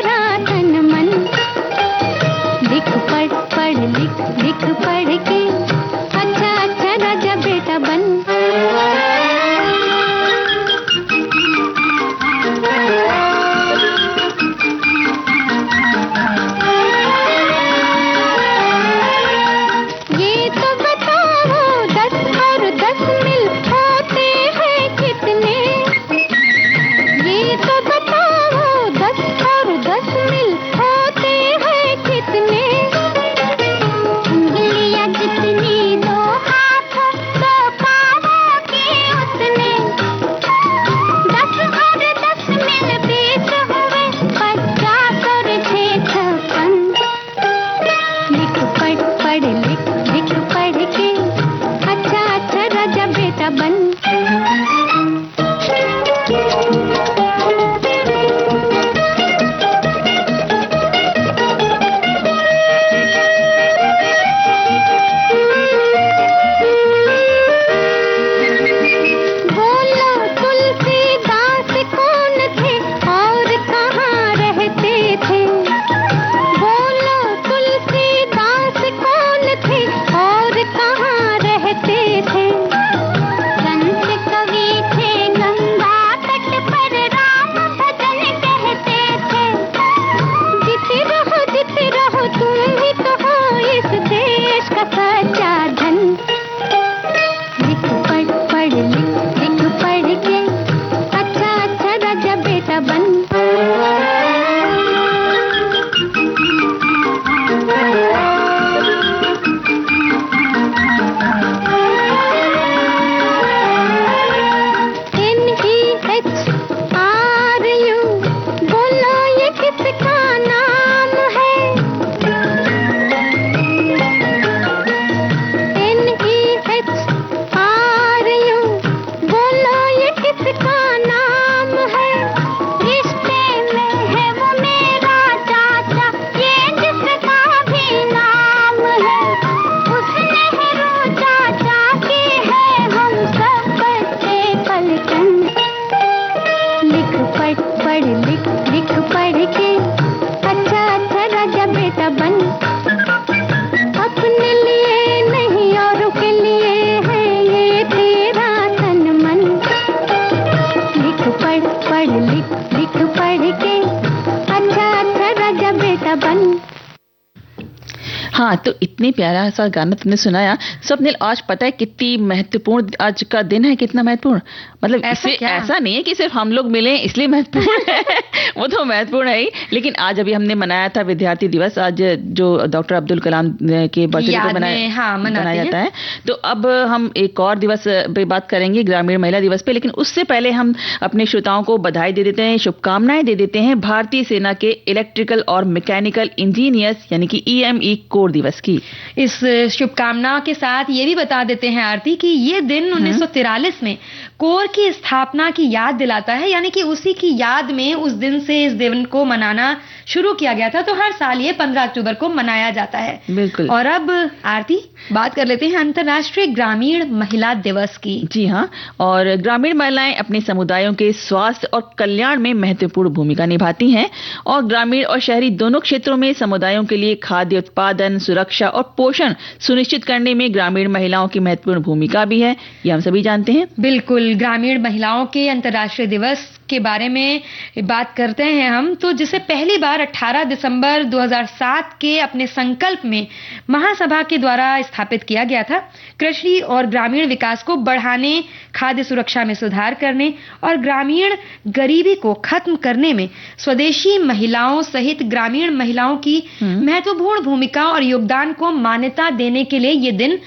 हाँ, तो इतनी प्यारा सा गाना तुमने सुनाया। स्वप्निल, आज पता है कितनी महत्वपूर्ण आज का दिन है, कितना महत्वपूर्ण, मतलब ऐसा नहीं है कि सिर्फ हम लोग मिले इसलिए महत्वपूर्ण है वो तो महत्वपूर्ण है ही, लेकिन आज अभी हमने मनाया था विद्यार्थी दिवस, आज जो डॉक्टर अब्दुल कलाम के बर्थडे पर मनाया जाता है। तो अब हम एक और दिवस पे बात करेंगे, ग्रामीण महिला दिवस पे, लेकिन उससे पहले हम अपने श्रोताओं को बधाई दे देते हैं, शुभकामनाएं दे देते हैं भारतीय सेना के इलेक्ट्रिकल और मैकेनिकल इंजीनियर्स यानी कि EME कोर दिवस की। इस शुभकामनाओं के साथ ये भी बता देते हैं आरती कि ये दिन 1943 में कोर की स्थापना की याद दिलाता है, यानी कि उसी की याद में उस दिन से इस दिन को मनाना शुरू किया गया था। तो हर साल ये 15 अक्टूबर को मनाया जाता है। बिल्कुल। और अब आरती बात कर लेते हैं अंतर्राष्ट्रीय ग्रामीण महिला दिवस की। जी हाँ, और ग्रामीण महिलाएं अपने समुदायों के स्वास्थ्य और कल्याण में महत्वपूर्ण भूमिका निभाती हैं और ग्रामीण और शहरी दोनों क्षेत्रों में समुदायों के लिए खाद्य उत्पादन, सुरक्षा और पोषण सुनिश्चित करने में ग्रामीण महिलाओं की महत्वपूर्ण भूमिका भी है, ये हम सभी जानते हैं। बिल्कुल, ग्रामीण महिलाओं के अंतर्राष्ट्रीय दिवस के बारे में बात करते हैं हम, तो जिसे पहली बार 18 दिसंबर 2007 के अपने संकल्प में महासभा के द्वारा स्थापित किया गया था। कृषि और ग्रामीण विकास को बढ़ाने, खाद्य सुरक्षा में सुधार करने और ग्रामीण गरीबी को खत्म करने में स्वदेशी महिलाओं सहित ग्रामीण महिलाओं की महत्वपूर्ण भूमिका और योगदान को मान्यता देने के लिए ये दिन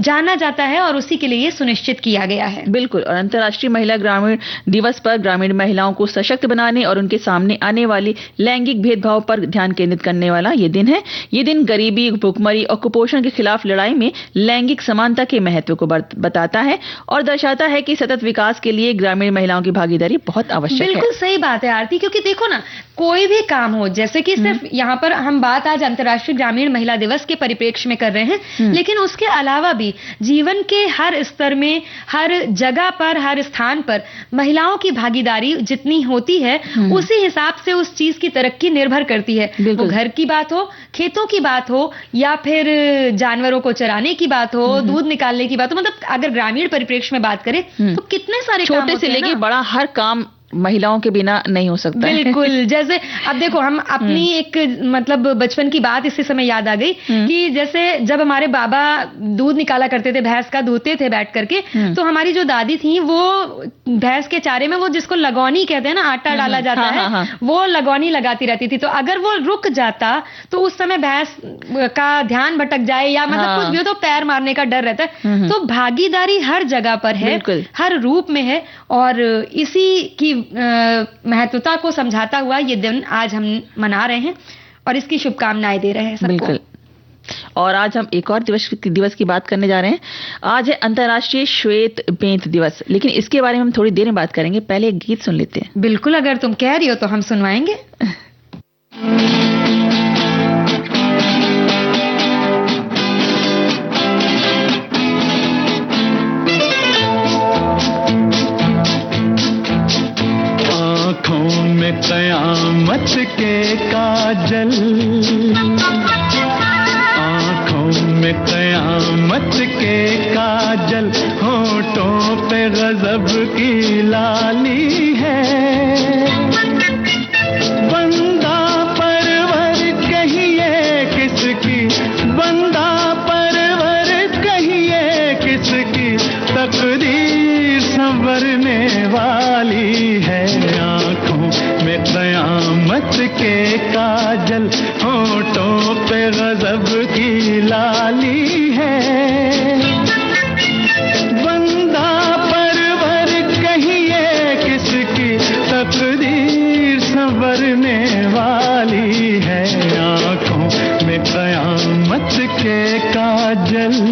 जाना जाता है और उसी के लिए ये सुनिश्चित किया गया है। बिल्कुल, और अंतर्राष्ट्रीय महिला ग्रामीण दिवस पर ग्रामीण महिलाओं को सशक्त बनाने और उनके सामने आने वाली लैंगिक भेदभाव पर ध्यान केंद्रित करने वाला ये दिन है। ये दिन गरीबी, भुखमरी और कुपोषण के खिलाफ लड़ाई में लैंगिक समानता के महत्व को बताता है और दर्शाता है कि सतत विकास के लिए ग्रामीण महिलाओं की भागीदारी बहुत आवश्यक है। बिल्कुल सही बात है आरती, क्योंकि देखो ना, कोई भी काम हो, जैसे कि सिर्फ यहाँ पर हम बात आज अंतर्राष्ट्रीय ग्रामीण महिला दिवस के परिप्रेक्ष्य में कर रहे हैं, लेकिन उसके अलावा भी जीवन के हर स्तर में, हर जगह पर, हर स्थान पर महिलाओं की भागीदारी जितनी होती है उसी हिसाब से उस चीज की तरक्की निर्भर करती है। वो घर की बात हो, खेतों की बात हो, या फिर जानवरों को चराने की बात हो, दूध निकालने की बात हो, मतलब अगर ग्रामीण परिप्रेक्ष्य में बात करें तो कितने सारे छोटे से लेके बड़ा हर काम महिलाओं के बिना नहीं हो सकता। बिल्कुल, जैसे अब देखो, हम अपनी एक मतलब बचपन की बात इसी समय याद आ गई कि जैसे जब हमारे बाबा दूध निकाला करते थे, भैंस का दूहते थे बैठ करके, तो हमारी जो दादी थी वो भैंस के चारे में वो जिसको लगौनी कहते हैं ना, आटा डाला जाता है, वो लगौनी लगाती रहती थी। तो अगर वो रुक जाता तो उस समय भैंस का ध्यान भटक जाए या मतलब कुछ भी हो तो पैर मारने का डर रहता है। तो भागीदारी हर जगह पर है, हर रूप में है, और इसी की महत्वता को समझाता हुआ ये दिन आज हम मना रहे हैं और इसकी शुभकामनाएं दे रहे हैं सबको। बिल्कुल, और आज हम एक और दिवस की बात करने जा रहे हैं। आज है अंतर्राष्ट्रीय श्वेत बेंत दिवस, लेकिन इसके बारे में हम थोड़ी देर में बात करेंगे, पहले एक गीत सुन लेते हैं। बिल्कुल, अगर तुम कह रही हो तो हम सुनवाएंगे। कयामत के काजल, आँखों में कयामत के काजल, होठों पे गजब की लाली है। बंदा परवर कहिए किसकी, बंदा परवर कहिए किसकी, तकदीर संवरने वाली है। में कयामत के काजल, होठों पे गजब की लाली है। बंदा परवर कहिए किसकी, तकदीर संवरने वाली है। आँखों में कयामत के काजल।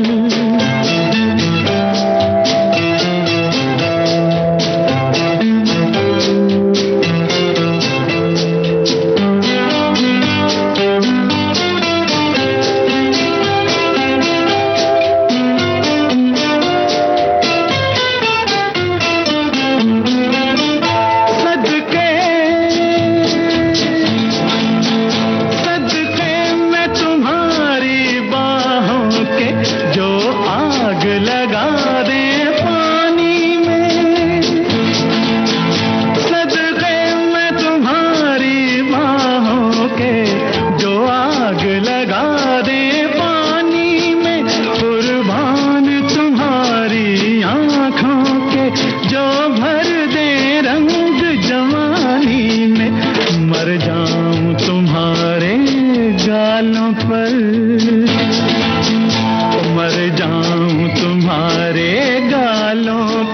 लगा दे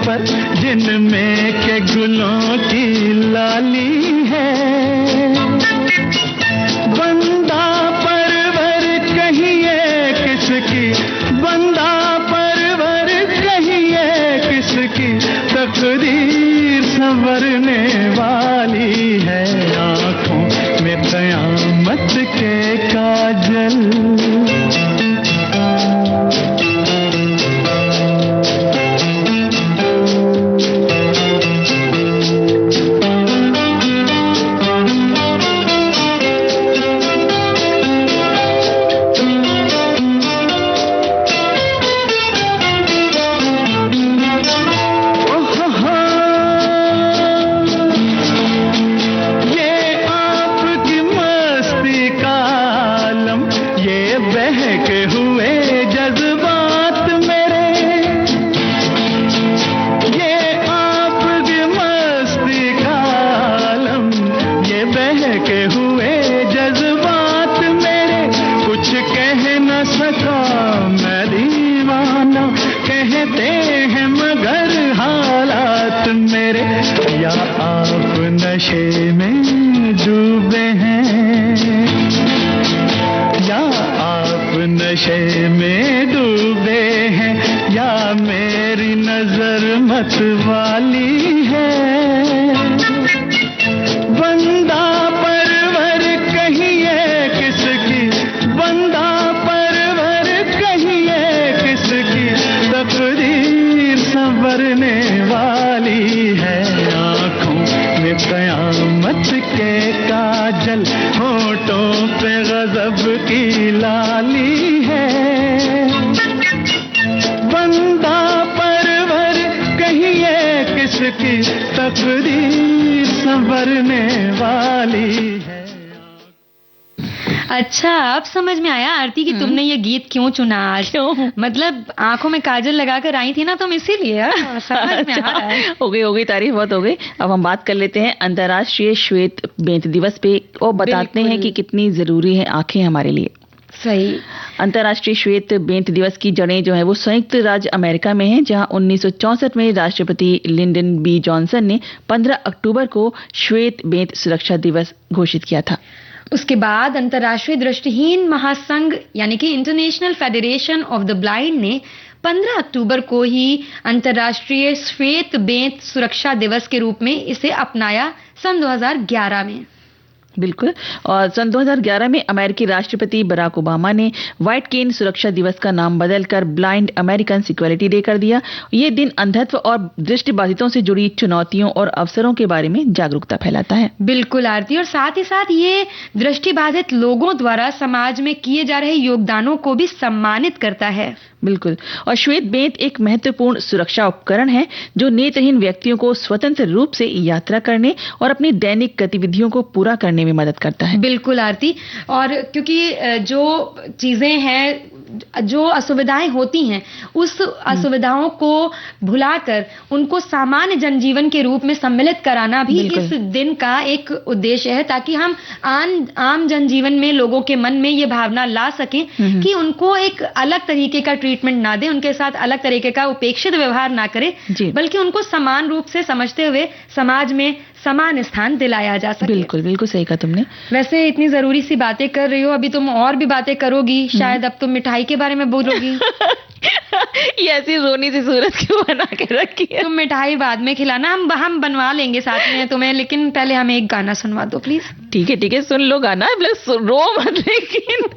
पर जिनमें के गुलों की लाली है। बंदा परवर कहिए किसकी, बंदा परवर कहिए किसकी, तकदीर संवरने वाली है। आँखों में कयामत के काजल, नशे में डूबे हैं, या आप नशे में डूबे हैं, या मेरी नजर मत वाली है। बंदा परवर कहिए किसकी, बंदा परवर कहिए किसकी, तकदीर संवरने वाली है। आँखों में कयामत के काजल, होठों पे गजब की लाली है। बंदा परवर कहिए किसकी, तकदीर संवरने वाली है। अच्छा, अब समझ में आया आरती कि तुमने ये गीत क्यों चुना आज। क्यों? मतलब आंखों में काजल लगाकर आई थी ना तुम, इसीलिए समझ में आ रहा है। हो गई तारीफ, बहुत हो गई। अब हम बात कर लेते हैं अंतर्राष्ट्रीय श्वेत बेंत दिवस पे और बताते हैं कि कितनी जरूरी है आंखें हमारे लिए। सही। अंतर्राष्ट्रीय श्वेत बेंत दिवस की जड़ें जो है वो संयुक्त राज्य अमेरिका में है, जहां 1964 में राष्ट्रपति लिंडन बी जॉनसन ने 15 अक्टूबर को श्वेत बेंत सुरक्षा दिवस घोषित किया था। उसके बाद अंतर्राष्ट्रीय दृष्टिहीन महासंघ यानी कि international federation of the blind ने 15 अक्टूबर को ही अंतर्राष्ट्रीय श्वेत बेंत सुरक्षा दिवस के रूप में इसे अपनाया सन 2011 में। बिल्कुल। और सन 2011 में अमेरिकी राष्ट्रपति बराक ओबामा ने व्हाइट केन सुरक्षा दिवस का नाम बदलकर ब्लाइंड अमेरिकन इक्वालिटी डे कर दिया। ये दिन अंधत्व और दृष्टिबाधितों से जुड़ी चुनौतियों और अवसरों के बारे में जागरूकता फैलाता है। बिल्कुल आरती, और साथ ही साथ ये दृष्टिबाधित लोगों द्वारा समाज में किए जा रहे योगदानों को भी सम्मानित करता है। बिल्कुल। और श्वेत बेंत एक महत्वपूर्ण सुरक्षा उपकरण है जो नेत्रहीन व्यक्तियों को स्वतंत्र रूप से यात्रा करने और अपनी दैनिक गतिविधियों को पूरा करने में मदद करता है। बिल्कुल आरती, और क्योंकि जो चीजें हैं, जो असुविधाएं होती हैं, उस असुविधाओं को भुलाकर उनको सामान्य जनजीवन के रूप में सम्मिलित कराना भी इस दिन का एक उद्देश्य है, ताकि हम आम जनजीवन में लोगों के मन में ये भावना ला सकें कि उनको एक अलग तरीके का ट्रीटमेंट ना दें, उनके साथ अलग तरीके का उपेक्षित व्यवहार ना करें, बल्कि उनको समान रूप से समझते हुए समाज में समान स्थान दिलाया जा सके। बिल्कुल बिल्कुल सही कहा तुमने। वैसे इतनी जरूरी सी बातें कर रही हो, अभी तुम और भी बातें करोगी, शायद अब तुम मिठाई के बारे में बोलोगी। ये ऐसी रोनी सी सूरत क्यों बना के रखी है? तुम मिठाई बाद में खिलाना, हम बनवा लेंगे साथ में तुम्हें, लेकिन पहले हमें एक गाना सुनवा दो प्लीज। ठीक है सुन लो गाना, रो मत लेकिन।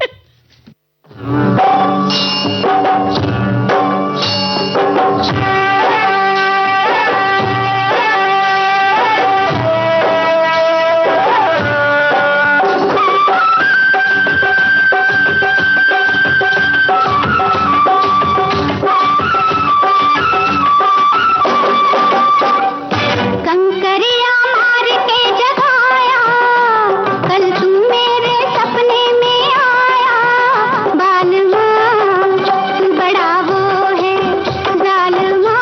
बड़ा वो है जालिम।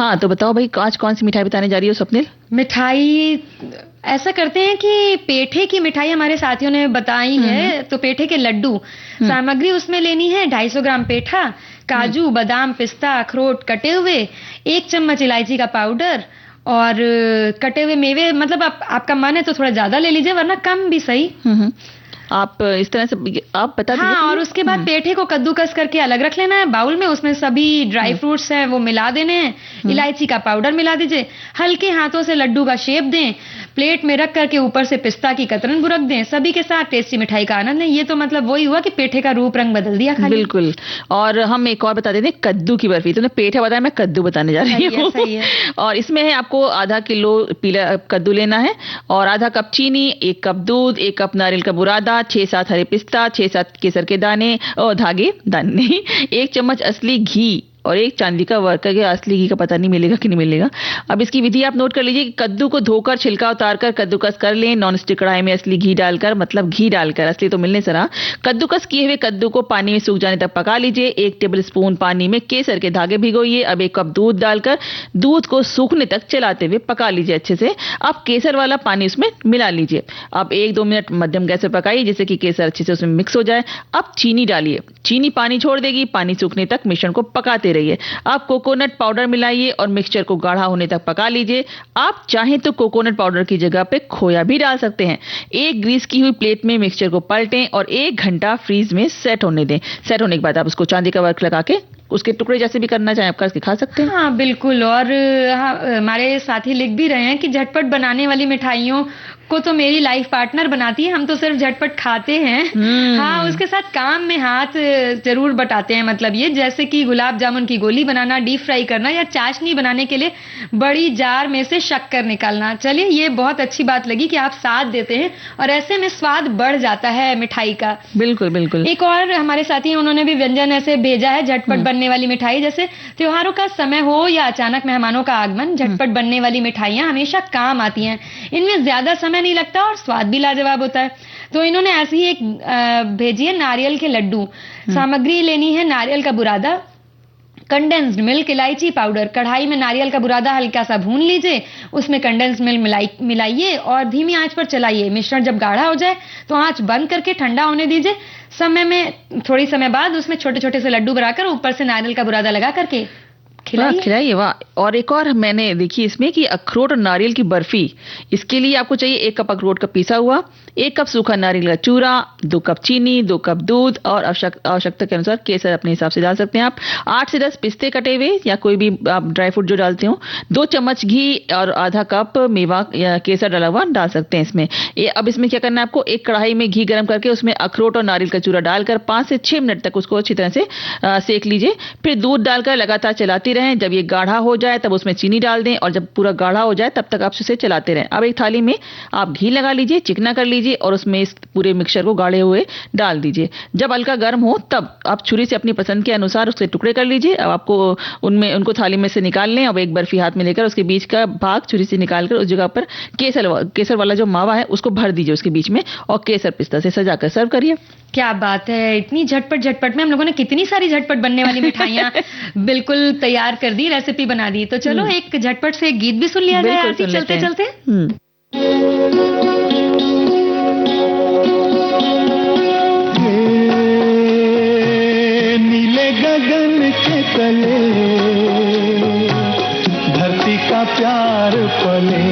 हाँ, तो बताओ भाई, आज कौन सी मिठाई बताने जा रही हो स्वप्निल? मिठाई ऐसा करते हैं कि पेठे की मिठाई हमारे साथियों ने बताई है, तो पेठे के लड्डू। सामग्री उसमें लेनी है 250 ग्राम पेठा, काजू, बादाम, पिस्ता, अखरोट कटे हुए, 1 चम्मच इलायची का पाउडर और कटे हुए मेवे। मतलब आपका मन है तो थोड़ा ज्यादा ले लीजिए, वरना कम भी सही। आप इस तरह से आप बता दीजिए। हाँ, और उसके बाद पेठे को कद्दूकस करके अलग रख लेना है बाउल में। उसमें सभी ड्राई फ्रूट्स हैं वो मिला देने हैं, इलायची का पाउडर मिला दीजिए, हल्के हाथों से लड्डू का शेप दें, प्लेट में रख करके ऊपर से पिस्ता की कतरन बुरक दें। सभी के साथ टेस्टी मिठाई का आनंद लें। ये तो मतलब वही हुआ कि पेठे का रूप रंग बदल दिया खाली। बिल्कुल। और हम एक और बता देते हैं, कद्दू की बर्फी। तुमने पेठा बताया, मैं कद्दू बताने जा रही हूँ। सही है। और इसमें है आपको आधा किलो पीला कद्दू लेना है और आधा कप चीनी, 1 कप दूध, 1 कप नारियल का बुरादा, 6-7 हरे पिस्ता, 6-7 केसर के दाने और दाने नहीं, 1 चम्मच असली घी और 1 चांदी का वर्क है। असली घी का पता नहीं मिलेगा कि नहीं मिलेगा। अब इसकी विधि आप नोट कर लीजिए कि कद्दू को धोकर छिलका उतारकर कद्दूकस कर लें। नॉन स्टिक कढ़ाई में असली घी डालकर, मतलब घी डालकर, असली तो मिलने से रहा, कद्दूकस किए हुए कद्दू को पानी में सूख जाने तक पका लीजिए। 1 टेबल स्पून पानी में केसर के धागे भिगोइए। अब 1 कप दूध डालकर दूध को सूखने तक चलाते हुए पका लीजिए अच्छे से। अब केसर वाला पानी उसमें मिला लीजिए। अब 1-2 मिनट मध्यम गैस पर पकाइए जिससे कि केसर अच्छे से उसमें मिक्स हो जाए। अब चीनी डालिए, चीनी पानी छोड़ देगी। पानी सूखने तक मिश्रण को पकाते रहिए। आप कोकोनट पाउडर मिलाइए और मिक्सचर को गाढ़ा होने तक पका लीजिए। आप चाहें तो कोकोनट पाउडर की जगह पे खोया भी डाल सकते हैं। एक ग्रीस की हुई प्लेट में मिक्सचर को पलटें और 1 घंटा फ्रीज में सेट होने दें। सेट होने के बाद आप उसको चांदी का वर्क लगा के उसके टुकड़े जैसे भी करना चाहें आप करके खा सकते हैं। हाँ बिल्कुल। और हमारे साथी लिख भी रहे हैं कि झटपट बनाने वाली मिठाइयों को तो मेरी लाइफ पार्टनर बनाती है, हम तो सिर्फ झटपट खाते हैं। हाँ, उसके साथ काम में हाथ जरूर बटाते हैं। मतलब ये जैसे कि गुलाब जामुन की गोली बनाना, डीप फ्राई करना या चाशनी बनाने के लिए बड़ी जार में से शक्कर निकालना। चलिए, ये बहुत अच्छी बात लगी कि आप साथ देते हैं और ऐसे में स्वाद बढ़ जाता है मिठाई का। बिल्कुल बिल्कुल। एक और हमारे साथी हैं, उन्होंने भी व्यंजन ऐसे भेजा है, झटपट बनने वाली मिठाई। जैसे त्योहारों का समय हो या अचानक मेहमानों का आगमन, झटपट बनने वाली मिठाइयां हमेशा काम आती हैं। इनमें ज्यादा समय नहीं लगता और स्वाद भी लाजवाब होता है। तो इन्होंने ऐसी ही एक भेजी है, नारियल के लड्डू। सामग्री लेनी है नारियल का बुरादा, कंडेंस्ड मिल्क, इलायची पाउडर। कढ़ाई में नारियल का बुरादा हल्का सा भून लीजिए, उसमें कंडेंस्ड मिल्क मिलाइए और धीमी आंच पर चलाइए। मिश्रण जब गाढ़ा हो जाए तो आंच बंद करके ठंडा होने दीजिए। थोड़ी समय बाद उसमें छोटे छोटे से लड्डू बनाकर ऊपर से नारियल का बुरादा लगा करके खिलाइए। वाह। और एक और मैंने देखी इसमें कि अखरोट और नारियल की बर्फी। इसके लिए आपको चाहिए 1 कप अखरोट का पीसा हुआ, 1 कप सूखा नारियल का चूरा, 2 कप चीनी, 2 कप दूध और आवश्यकता के अनुसार केसर अपने हिसाब से डाल सकते हैं आप। 8 से 10 पिस्ते कटे हुए या कोई भी आप ड्राई फ्रूट जो डालते हो। 2 चम्मच घी और आधा कप मेवा या केसर डाला हुआ डाल सकते हैं इसमें। अब इसमें क्या करना है आपको, एक कढ़ाई में घी गर्म करके उसमें अखरोट और नारियल का चूरा डालकर 5 से 6 मिनट तक उसको अच्छी तरह से सेक लीजिए। फिर दूध डालकर लगातार चलाते रहें। जब ये गाढ़ा हो जाए तब उसमें चीनी डाल दें और जब पूरा गाढ़ा हो जाए तब तक आप उसे चलाते रहें। अब एक थाली में आप घी लगा लीजिए, चिकना कर लीजिए और उसमें इस पूरे मिक्सचर को गाढ़े हुए डाल दीजिए। जब हल्का गर्म हो तब आप छुरी से अपनी पसंद के अनुसार उसके टुकड़े कर लीजिए। अब आपको उनको थाली में से निकाल लें। अब एक बर्फी हाथ में लेकर उसके बीच का भाग छुरी से निकालकर उस जगह पर केसर वाला जो मावा है उसको भर दीजिए उसके बीच में और केसर पिस्ता से सजाकर सर्व करिए। क्या बात है, इतनी झटपट में हम लोगों ने कितनी सारी झटपट बनने वाली मिठाइयाँ बिल्कुल तैयार कर दी, रेसिपी बना दी। तो चलो एक झटपट से गीत भी सुन लिया जाए आरती चलते चलते। नीले गगन के तले धरती का प्यार पले,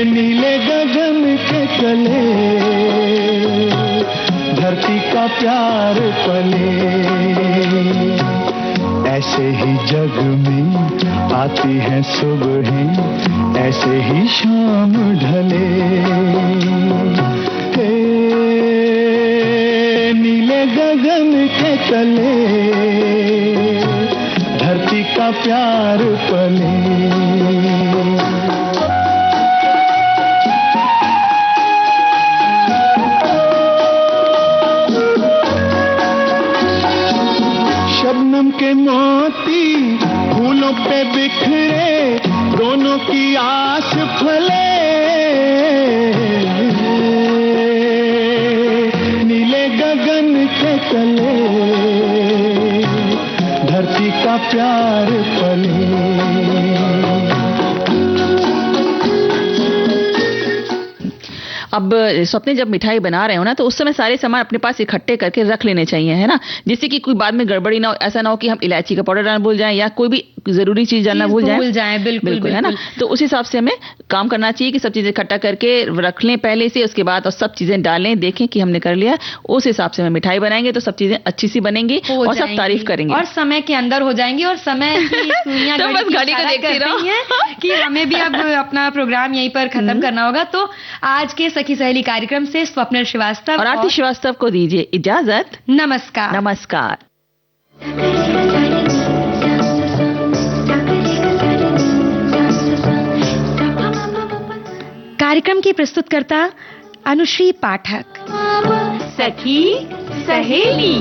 नीले गगन के तले धरती का प्यार पले। ऐसे ही जग में आती हैं सुबहें, ऐसे ही शाम ढले। नीले गगन के तले धरती का प्यार पले। शबनम के मोती फूलों पे बिखरे, दोनों की आस फले। नीले गगन के तले धरती का प्यार पले। अब स्वप्ने जब मिठाई बना रहे हो ना, तो उस समय सारे सामान अपने पास इकट्ठे करके रख लेने चाहिए, है ना, जिससे कि कोई बाद में गड़बड़ी ना हो। ऐसा ना हो कि हम इलायची का पाउडर डालना भूल जाएं या कोई भी जरूरी चीज डालना भूल जाएं। बिल्कुल, है ना। तो उस हिसाब से हमें काम करना चाहिए कि सब चीजें इकट्ठा करके रख लें पहले से, उसके बाद और सब चीजें डालें, देखें कि हमने कर लिया, उस हिसाब से हम मिठाई बनाएंगे तो सब चीजें अच्छी सी बनेंगी और सब तारीफ करेंगे और समय के अंदर हो जाएंगी। और समय की सुइयां तो बस घड़ी को देखती रहो कि हमें भी अब अपना प्रोग्राम यहीं पर खत्म करना होगा। तो आज के सखी सहेली कार्यक्रम से स्वप्निल श्रीवास्तव और आरती श्रीवास्तव को दीजिए इजाजत। नमस्कार। नमस्कार। कार्यक्रम की प्रस्तुतकर्ता अनुश्री पाठक। सखी सहेली।